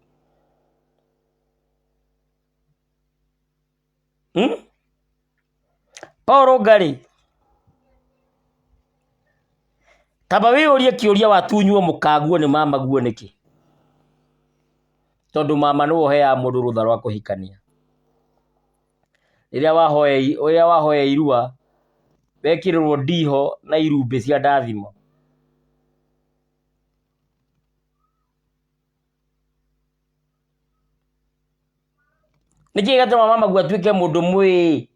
Paul Ngarĩ, tamba wĩyũrie kĩũria watunywo mũkaguo nĩ mamaguo nĩkĩ? Tondũ mama nĩwe ũheaga mũndũ rũtha rwa kũhikania. Rĩrĩa wahoya irua, wekĩrĩrwo ndiho na irumbĩ cia ndathimo. Nĩkĩĩ gatũma mamaguo atuĩke mũndũ mwĩ?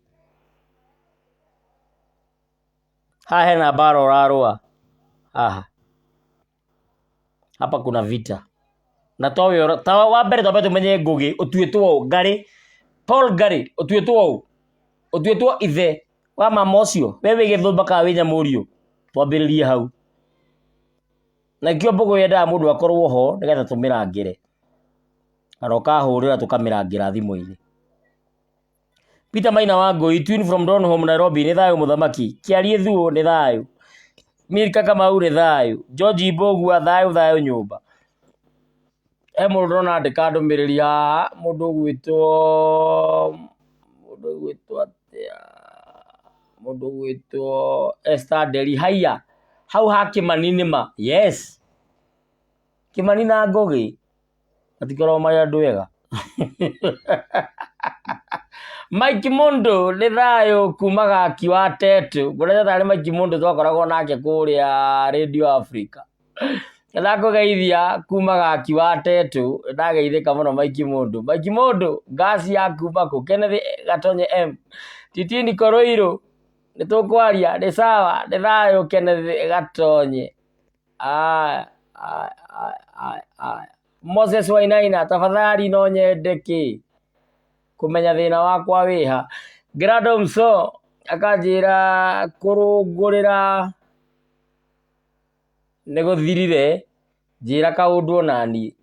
Haha hena mbara ũrarũa. Haha. Hapa kuna vita. Na wa mbere twambe tũmenye Ngũgĩ ũtuĩtwo Ngarĩ. Paul Ngarĩ ũtuĩtwo ũtuĩtwo ithe wa mama ũcio. We wĩ Gĩthũmba kana wĩ Nyamũriũ? Twambĩrĩrie hau. Na ikĩo Mbũgũ yendaga mũndũ akorwo ho nĩgetha tũmĩrangĩre. Na ũkahũrĩra tũkamĩrangĩra thimũ-inĩ. Peter Maina wa Ngũi, twin from Donholm, Nairobi, nĩ thayũ mũthamaki. Kĩari Thuo nĩ thayũ. Milka Kamau nĩ thayũ. George Mbũgua thayũ nyũmba. Mũndũ ndona andĩka ndũmĩrĩri haha, mũndũ gwĩtwo Esther Nderi. Haiya, hau ha Kĩmani nĩma. Yes. Kĩmani na Ngũgĩ matikoragwo marĩ andũ ega. Mike Mũndũ nĩ thayũ kuma Gaki wa Tetu. Ngũrĩte tarĩ Mike Mũndũ twakoragwo nake kũrĩa Radio Africa. Ndakũgeithia kuma Gaki wa Tetu, ndageithĩka mũno Mike Mũndũ. Mike Mũndũ, ngasi ya kuma kũ? Kenneth Gatonye M. Titini Koroirũ, nĩtũkwaria, nĩ sawa, nĩ thayũ Kenneth Gatonye. Moses Wainaina, tafadhali no nyendeki kumenya thĩna wakwa wĩha. Grado Mso akanjĩra kũrũngũrĩra nĩgũthirire, njĩra kaũndũ onaniĩ.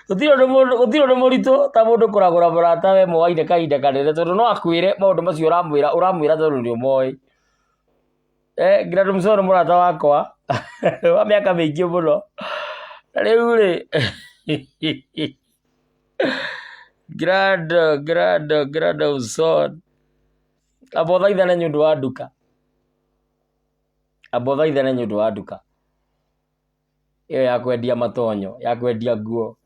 Gũtirĩ ũndũ mũritũ ta mũndũ kũragũra mũrata we moaine kahinda kanene, tondũ no akwĩre maũndũ macio ũramwĩra tondũ nĩũmoĩ. Grado Mso nĩ mũrata wakwa wa mĩaka mĩingĩ mũno. Na rĩu rĩ, Grado Mso abothaithane nĩ ũndũ wa nduka. Abothaithane nĩ ũndũ wa nduka ĩyo ya kwendia matonyo, ya kwendia nguo.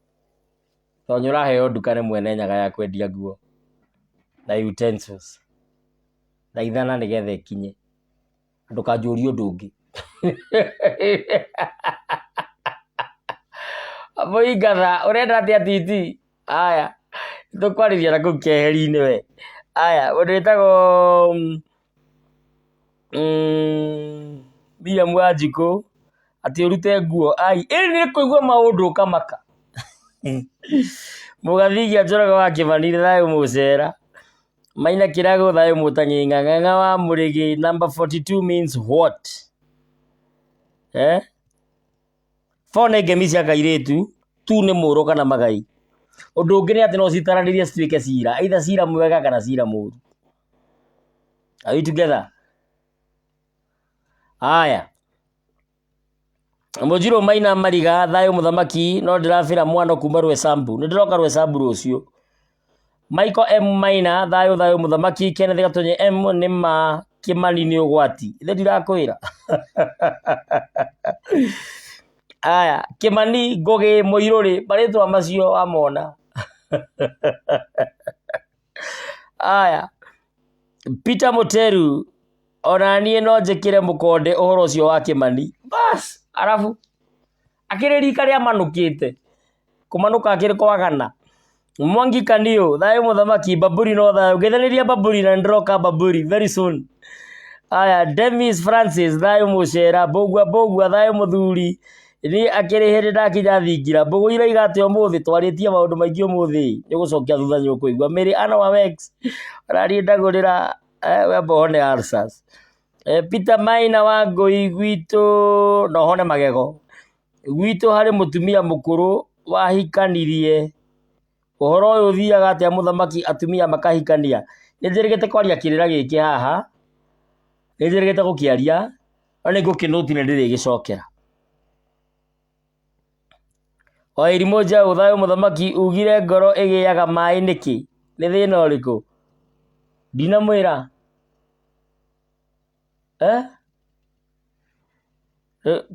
Tonyo ũraheo nduka nĩ mwene nyaga ya kwendia nguo na utensils. Thaithana nĩgetha ĩkinye, ndũkanjũrie ũndũ ũngĩ. Mũingatha ũrenda atĩa titi? Aya, tũkwarĩria na kũu keheri-inĩ we. Aya, ũndũ wĩtagwo Miriam Wanjikũ atĩ ũrute nguo ai nĩ kũigua maũndũ kamaka Mũgathigia Njoroge wa Kĩmani thayũ mũcera Maina Kĩrago thayũ mũtanyi Ng'ang'a wa Mũrĩgĩ number 42 means what Phone ngemi cia kairĩtu tu nĩ mũrũ kana magai ũndũ ũngĩ nĩ atĩ no citaranĩrie cituĩke cira either cira mwega kana cira mũru. Are you together? Aya Mũnjirũ Maina Mariga thayũ mũthamaki no ndĩrabĩra mwana kuma Rwesambu nĩ ndĩroka Rwesambu rũciũ. Michael M Maina thayũ mũthamaki Kenneth Gatonye M nĩ ma Kĩmani nĩ ũgwati ithe ndirakwĩra aya Kĩmani Ngũgĩ Mũirũrĩ marĩtwa macio wamona aya Peter Muteru ona niĩ no njĩkĩre mũkonde ũhoro ũcio wa Kĩmani bas arabu akĩrĩ rika rĩa manũkĩte kũmanũka akĩrĩ kwagana. Mwangi Kanio thayũ mũthamaki Baburi no thayũ ngethanĩria Baburi na ndĩroka Baburi very soon. Aya Demis Francis thayũ mũcera Bogua thayũ mũthuri ni akĩrĩ hĩndĩ ndakinya Thingira mbũgũ iraiga atĩ ũmũthĩ twarĩtie maũndũ maingĩ ũmũthĩ nĩ gũcokia thutha nyũkũigua Mary Anna wa Wex ararĩ ndagũrĩra wemba hone answers. Peter Maina wa Ngũi gwitũ no hone magego gwitũ harĩ mũtumia mũkũrũ wahikanirie ũhoro ũyũ ũthiaga atĩa mũthamaki atumia makahikania. Nĩ njĩrĩgĩte kwaria kĩrĩra gĩkĩ haha nĩ njĩrĩgĩte gũkĩaria no nĩ ngũkĩnũti nĩ ndĩrĩgĩcokera. Wairimũ Njaũ thayũ mũthamaki ugire ngoro ĩgĩaga maĩ nĩkĩ nĩ thĩna ũrĩkũ ndinamwĩra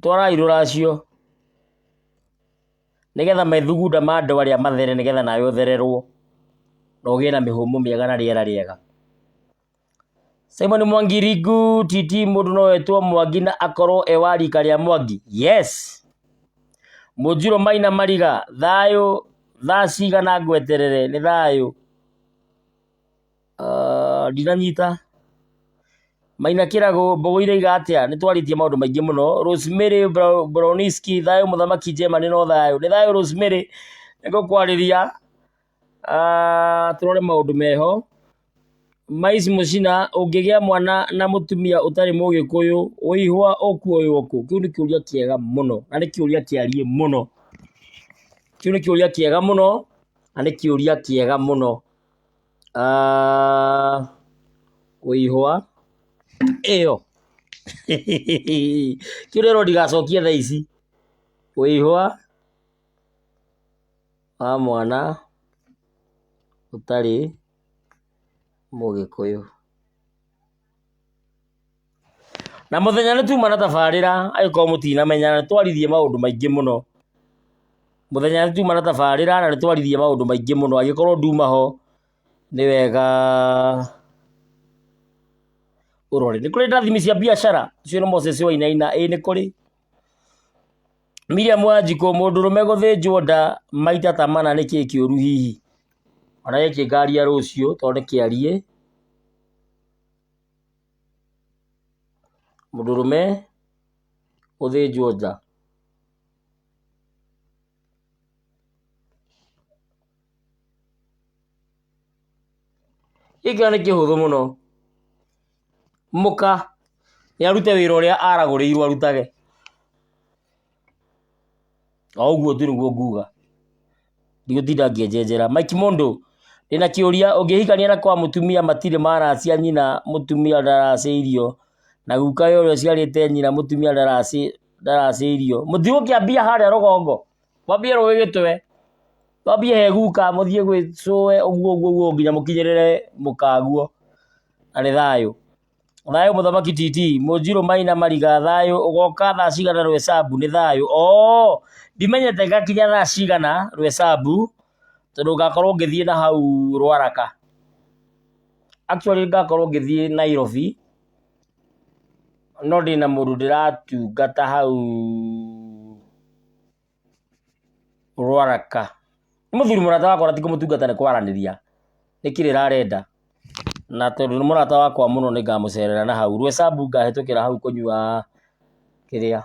twarai rũracio nĩgetha methugunda ma andũ arĩa mathere nĩgetha nawe ũthererwo na ũgĩe na mĩhũmũ mĩega na rĩera rĩega. Simon Mwangiringu titi mũndũ no etwo Mwangi na akorwo wa rika rĩa Mwangi yes. Mũnjirũ Maina Mariga thayũ thaa cigana ngweterere nĩ thayũ ndinanyita. Maina Kĩrago mbũgũ iraiga atĩa nĩ twarĩtie maũndũ maingĩ mũno. Rosemary Broniski thayũ mũthamaki Germany no thayũ nĩ thayũ Rosemary nĩngũkwarĩria tũrore maũndũ meho. Mais Mũcina ũngĩgĩa mwana na mũtumia ũtarĩ Mũgĩkũyũ ũihwa ũkuoywo kũ kĩu nĩ kĩũria kĩega mũno na nĩ kĩũria kĩarie mũno kĩu nĩ kĩũria kĩega mũno na nĩ kĩũria kĩega mũno. Ũihwa ĩyo kĩu rero ndigacokie thaa ici ũihwa wa mwana ũtarĩ Mũgĩkũyũ na mũthenya nĩ tuma na tabarĩra agĩkorwo mũtinamenya na nĩtwarithie maũndũ maingĩ mũno. Mũthenya nĩ tuma na tabarĩra na nĩtwarithie maũndũ maingĩ mũno agĩkorwo nduma ho nĩ wega ũrore. Nĩ kũrĩ ndathimi cia biacara ũcio nĩ Moses Wainaina nĩ kũrĩ. Miriam Wanjikũ mũndũrũme gũthĩnjwo nda maita ta mana nĩkĩĩ kĩũru hihi ona gĩkĩ ngaria rũciũ tondũ nĩ kĩarie. Mũndũrũme gũthĩnjwo nda gĩkĩ nĩ kĩhũthũ mũno. Mũka nĩ arute wĩra ũrĩa aragũrĩirwo arutage o ũguo tu nĩguo nguga ndigũtinda ngĩenjenjera. Mike Mũndũ ndĩna kĩũria ũngĩhikania na kwa mũtumia matirĩ maracia nyina mũtumia ndaracĩirio na guka ũrĩa ciarĩte nyina mũtumia ndaracĩirio mũtigũkĩambia harĩa rũgongo mwambie rũĩ gĩtwe mwambie he guka mũthiĩ gwĩcũe ũguo nginya mũkinyĩrĩre mũkaguo na nĩ thayũ. Thayũ mũthamaki titi Mũnjirũ Maina Mariga thayũ ũgoka thaa cigana Rwesambu nĩ thayũ ndimenyete ngakinya thaa cigana Rwesambu tondũ ngakorwo ngĩthiĩ na hau Rwaraka. Actually ngakorwo ngĩthiĩ Nairobi no ndĩna mũndũ ndĩratungata hau Rwaraka. Nĩ mũthuri mũrata wakwa ti kũmũtungata nĩ kwaranĩria nĩ kĩrĩra arenda na tondũ nĩ mũrata wakwa mũno nĩ ngamũcerera na hau Rwesambu ngahĩtũkĩra hau kũnyua Karĩa.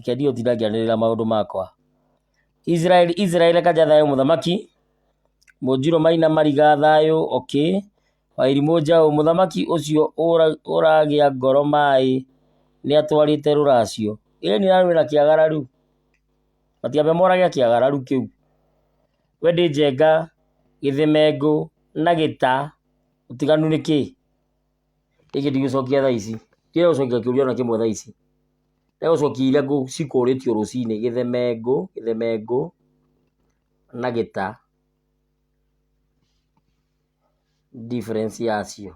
Kĩandio ũtinangĩanĩrĩra maũndũ makwa. Israel kaja thayũ mũthamaki. Mũnjirũ Maina Mariga thayũ, okay. Wairimũ Njaũ mũthamaki ũcio ũragĩa ngoro maĩ nĩ atwarĩte rũracio. Ĩni narwĩna kĩagararu. Matiambe morage kĩagararu kĩu. Wendi Njenga, Gĩthemengũ na Gĩta ũtiganu nĩ kĩ? Gĩkĩ ndigũcokia thaa ici. Kĩrĩa gũcokia kĩũria na kĩmwe thaa ici. Rĩa gũcokia iria cikũrĩtio rũcinĩ. Gĩthemengũ na Gĩta. Difference yacio.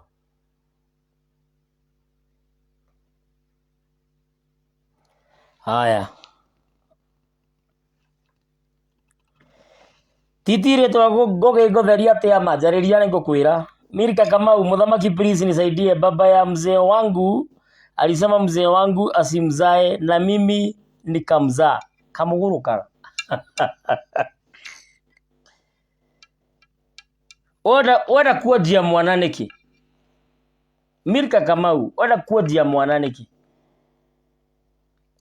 Haya. Titirĩtwa ngũgĩtheria atĩa manjarĩria nĩ ngũkwĩra. Mirika Kamau mũthamaki please nisaidie baba ya mzee wangu alisema mzee wangu asimzae na mimi nikamzaa. Kamũgũrũka. Oda kuojia mwana nĩkĩ? Mirika Kamau, oda kuojia mwana nĩkĩ?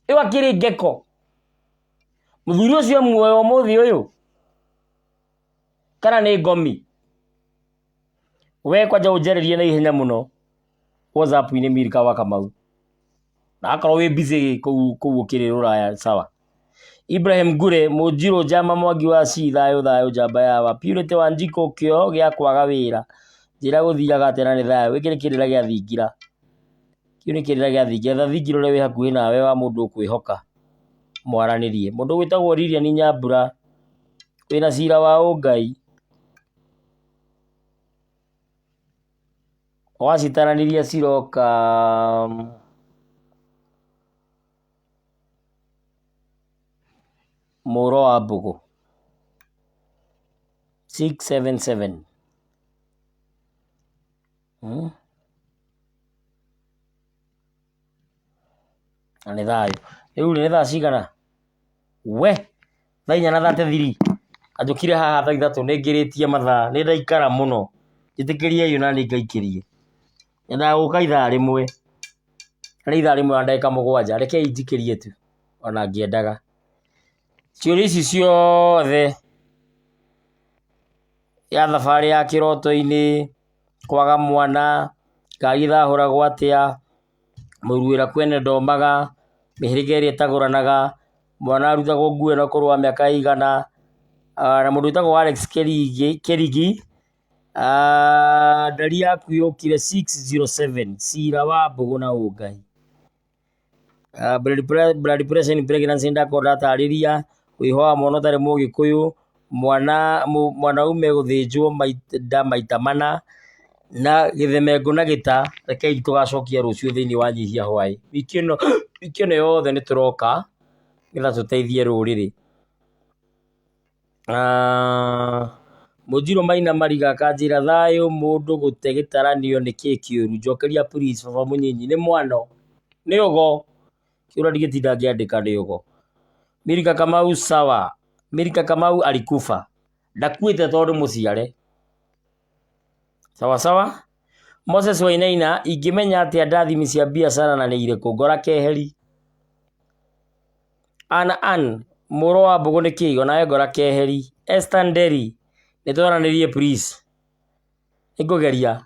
Ĩyo akĩrĩ ngeko. Mũthuri ũcio muoyo mũthĩ ũyũ. Kana nĩ ngomi. We kwanja ũnjererie na ihenya mũno. WhatsApp-inĩ Mirika wa Kamau. Na akorwo wĩ busy kũu ũkĩrĩ rũraya sawa. Ibrahim Ngure Mũnjirũ Njama Mwangi wa thayũ njamba yawa. Purity Wanjikũ kĩo gĩa kwaga wĩra. Njĩra gũthiaga atĩ na nĩ thayũ. Gĩkĩ nĩ kĩrĩra gĩa Thingira. Kĩu nĩ kĩrĩra gĩa Thingira. Thingira ũrĩa wĩ hakuhĩ nawe wa mũndũ ũkwĩhoka. Mwaranĩrie. Mũndũ gwĩtagwo Lilian Nyambura. Wĩna cira wa ũngai. Wacitaraniria ciroka Mũro wa Mbũgũ 677 na nĩ thayũ. Rĩu nĩ thaa cigana? We thaa 4:33 anjũkire haha thaa 3 nĩngĩrĩtie mathaa nĩ ndaikara mũno. Njĩtĩkĩriei na nĩngaikĩrie. Nyendaga gũka ithaa rĩmwe. Nĩ ithaa rĩmwe na ndagĩka 7. Rekei njikĩrie tu. Ona ngĩendaga. Ciũria ici ciothe ya thabarĩ ya kĩroto-inĩ, kwaga mwana, ngari ĩthahũragwo atĩa, mũruĩra kwene ndomaga, mĩhĩrĩga ĩrĩa ĩtagũranaga, mwana arutagwo nguo ĩno kũrũ wa mĩaka igana, na mũndũ wĩtagwo Alex Kerigi, ndari yaku yũkire 607, cira wa Mbũgũ na ũngai. Blood pressure in pregnancy ndakorwo ndatarĩria, kwĩhoa mwana ũtarĩ Mũgĩkũyũ, mwanaume gũthĩnjwo maita mana, na Gĩthemengũ na Gĩta. Rekei tũgacokia rũciũ thĩinĩ wa nyihia hwaĩ. Wiki ĩno yothe nĩ tũroka nĩgetha tũteithie rũrĩrĩ. Mũnjirũ Maina Mariga kanjĩra thayũ mũndũ gũte gĩtaranio nĩ kĩĩ kĩũru. Njokeria please baba mũnyinyi nĩ mwano. Nĩ ũgo. Kĩũra ndigĩtinda ngĩandĩka nĩ ũgo. Mirika Kamau sawa. Mirika Kamau alikufa. Ndakuĩte tondũ mũciare. Sawa sawa. Moses Wainaina ingĩmenya atĩa ndathimi cia biacara na nĩ irĩkũ. Ngora keheri. Ann Mũro wa Mbũgũ nĩ kĩĩ? Onawe ngora keheri. Esther Nderi nĩtwaranĩrie please. Nĩngũgeria.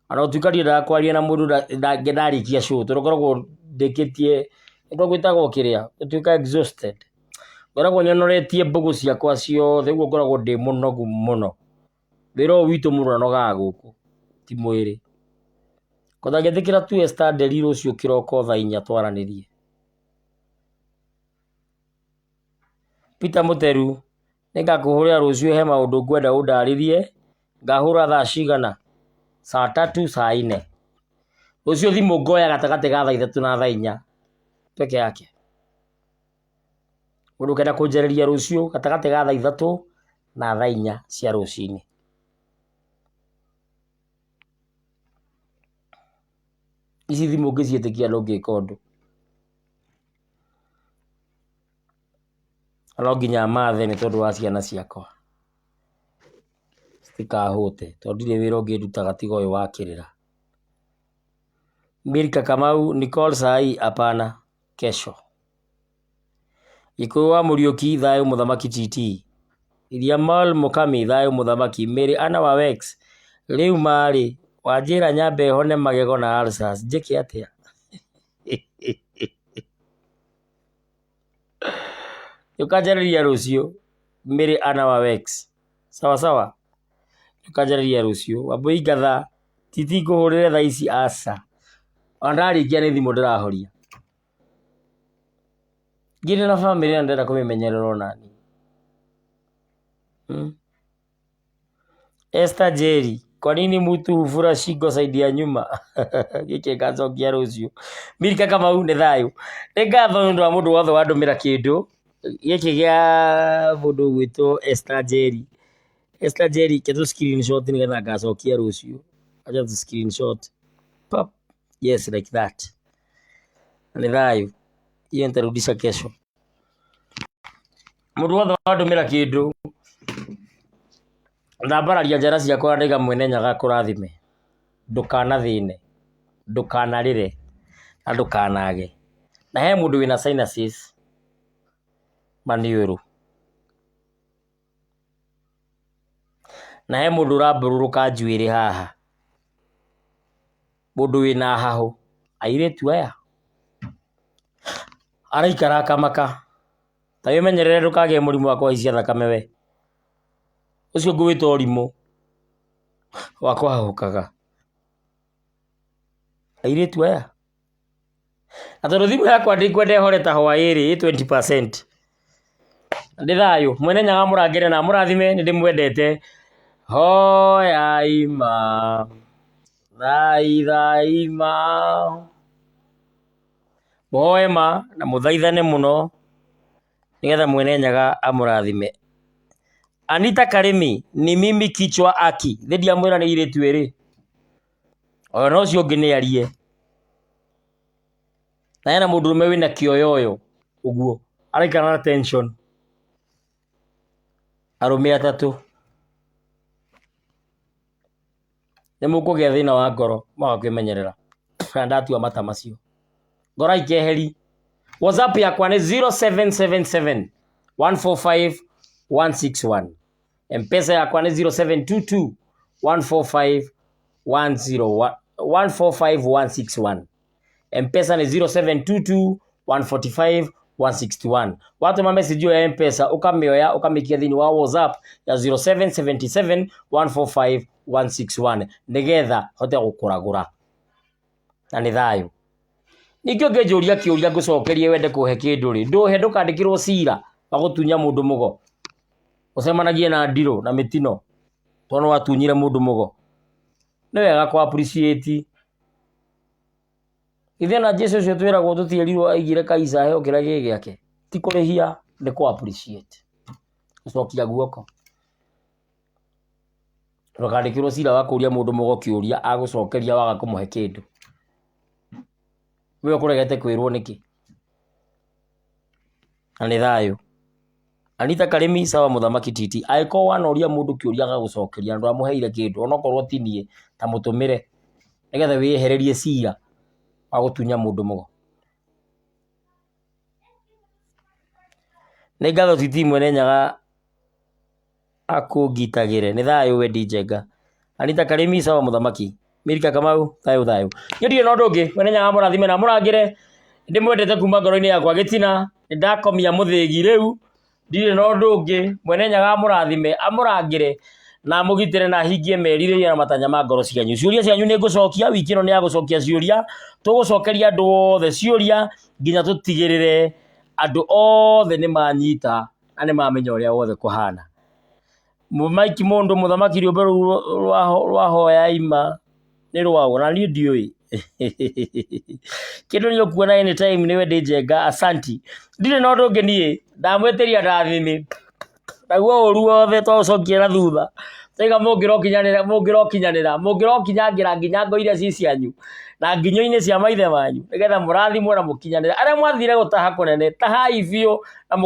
Ona ũtuĩkario ndakwaria na mũndũ ndarĩkia show. Tũkoragwo ndĩkĩtie nĩguo gwĩtagwo kĩrĩa. Ũtuĩka exhausted. Ngoragwo nyonoretie mbũgũ ciakwa ciothe. Ũguo ngoragwo ndĩ mũnogu mũno. Wĩra ũyũ witũ mũndũ anogaga gũkũ. Ti mwĩrĩ. Kotha ngĩtĩkĩra tu Esther Nderi rũciũ kĩroko thaa 4 twaranĩrie. Peter Mũteru nĩngakũhũrĩra rũciũ he maũndũ ngwenda ũndarĩrie. Ngahũra thaa cigana? Saa 3 saa 4. Rũciũ thimũ ngoya gatagatĩ ga thaa 3 na thaa 4 peke yake. Mũndũ ũkenda kũnjereria rũciũ gatagatĩ ga thaa 3 na thaa 4 cia rũcinĩ. Ici thimũ ngĩciĩtĩkia ndũngĩka ũndũ. No nginya mathe nĩ tondũ wa ciana ciakwa. Citikahũte tondũ ndirĩ wĩra ũngĩ ndutaga tiga ũyũ wa kĩrĩra. Mirika Kamau, Nicole sai hapana, kesho. Ikuwa wa Muriuki thayo muthamaki TT. Iriamal Mukami thayo muthamaki. Mary Anna wa Wex. Riu mari wajira nyambe hone magego na alsas. Njiki atia. Yukajaria Rusio. Mary Anna wa Wex. Sawa sawa. Yukajaria Rusio. Wabui gatha. TT kuhurire tha ici asa. Andarikia ni thimu ndirahoria. Ngire na family na ndenda kumimenyerera onani. Esther Jerry, kwa nini mtu hufura shingo saidi ya nyuma? Gike gacokia rucio. Mirika Kamau ni thayo. Ni ngatho ndu wa mundu wothe wandumira kindu. Gike gia mundu gwitwo Esther Jerry. Esther Jerry ketu screenshot ni getha gacokia rucio. Acha tu screenshot. Pop. Yes, like that. Ni thayo. Hiyo nitarudisha kesho. Mundu wothe wandumira kindu. Ndambararia njara ciakwa ndaiga mwene nyaga kurathime. Ndukanathine. Ndukanarire. Na ndukanage. Na he mundu wina sinuses. Maniuru. Na he mundu rabururuka njuiri haha. Mundu wina haho. Airetu aya. Araikara akamaka. Tayo menyerere ndukage murimu wa kuhaicia thakame we. Ucio ngwitwo rimu wa kwahukaga. Airetu aya. Atondu thimu yakwa ndikwende horeta hwairi 20%. Ndi thayo mwene nyaga murangire na murathime ndi mwendete. Hoya ima. Thaithaima. Moema na muthaithane muno. Nigetha mwene nyaga amurathime. Anita Karimi ni mimi kichwa aki. Ndia mwira ni iretu eri. Oyo no cio ngine arie. Na yana mundurume wina kioyoyo uguo. Araikana na tension. Arume atatu. Nemukugia thina wa ngoro magakwimenyerera. Na ndatua mata macio. Ngora ikeheri. WhatsApp yakwa ni 0777 145 161. Mpesa yakwa ni 0722 145 161. Mpesa ni 0722 145 161. Watu ma message ya Mpesa ukamioya ukamikia thini wa WhatsApp ya 0777 145 161. Nigetha hote gukuragura. Na ni thayo. Nikio ngejuria kiuria ngucokerie wende kuhe kindu ri. Nduhe ndukandikirwo cira wa gutunya mundu mugo. Ucemanagie na ndiro na mitino. Tono watunyire mundu mugo. Ni wega ku appreciate. Ithena Jesu cio twiragwo tutierirwo aigire kaisa he okira gigiake. Ti kurihia ni ku appreciate. Ucokia guoko. Ndukandikirwo cira wa kuria mundu mugo kiuria agucokeria waga kumuhe kindu. Wewe kuregete kwirwo niki? Ani thayo. Anita Karimi sawa muthamaki TT. Aiko wanoria mundu kiuria gagucokeria ndu amuheire kindu onokorwo tinie ta mutumire. Nigetha wihererie cira wa gutunya mundu mugo. Ni ngatho TT mwene nyaga akugitagire. Ni thayo we DJ Gaka. Anita Karimi sawa muthamaki. Mirika Kamau thayo. Ndirire no ndungi mwene nyaga murathime na murangire. Ndimwendete kuma ngoro-ini yakwa gitina. Ndakomia muthigi riu. Ndirire no ndungi mwene nyaga murathime amurangire na mugitire na hingie meririre na matanya ma ngoro cianyu. Ciuria cianyu ni ngucokia wiki no ni agucokia ciuria. Tugucokeria andu othe ciuria nginya tutigirire andu othe ni manyita na ni mamenya uria wothe kuhana. Mumaiki mundu muthamaki riumbe rwa hoya ima ni rwago na ni ndiui. Kindu ni ukuona anytime niwe DJ Gaka. Asanti. Ndire no ndungi nie ndamweteria ndathimi. Naguo uru wothe twacokia na thutha. Taiga mungirokinyanira nginya ngo iria ci cianyu na nginyo-ini cia maithe manyu nigetha murathimwo na mukinyanira. Aria mwathire gutaha kunene tahai biu na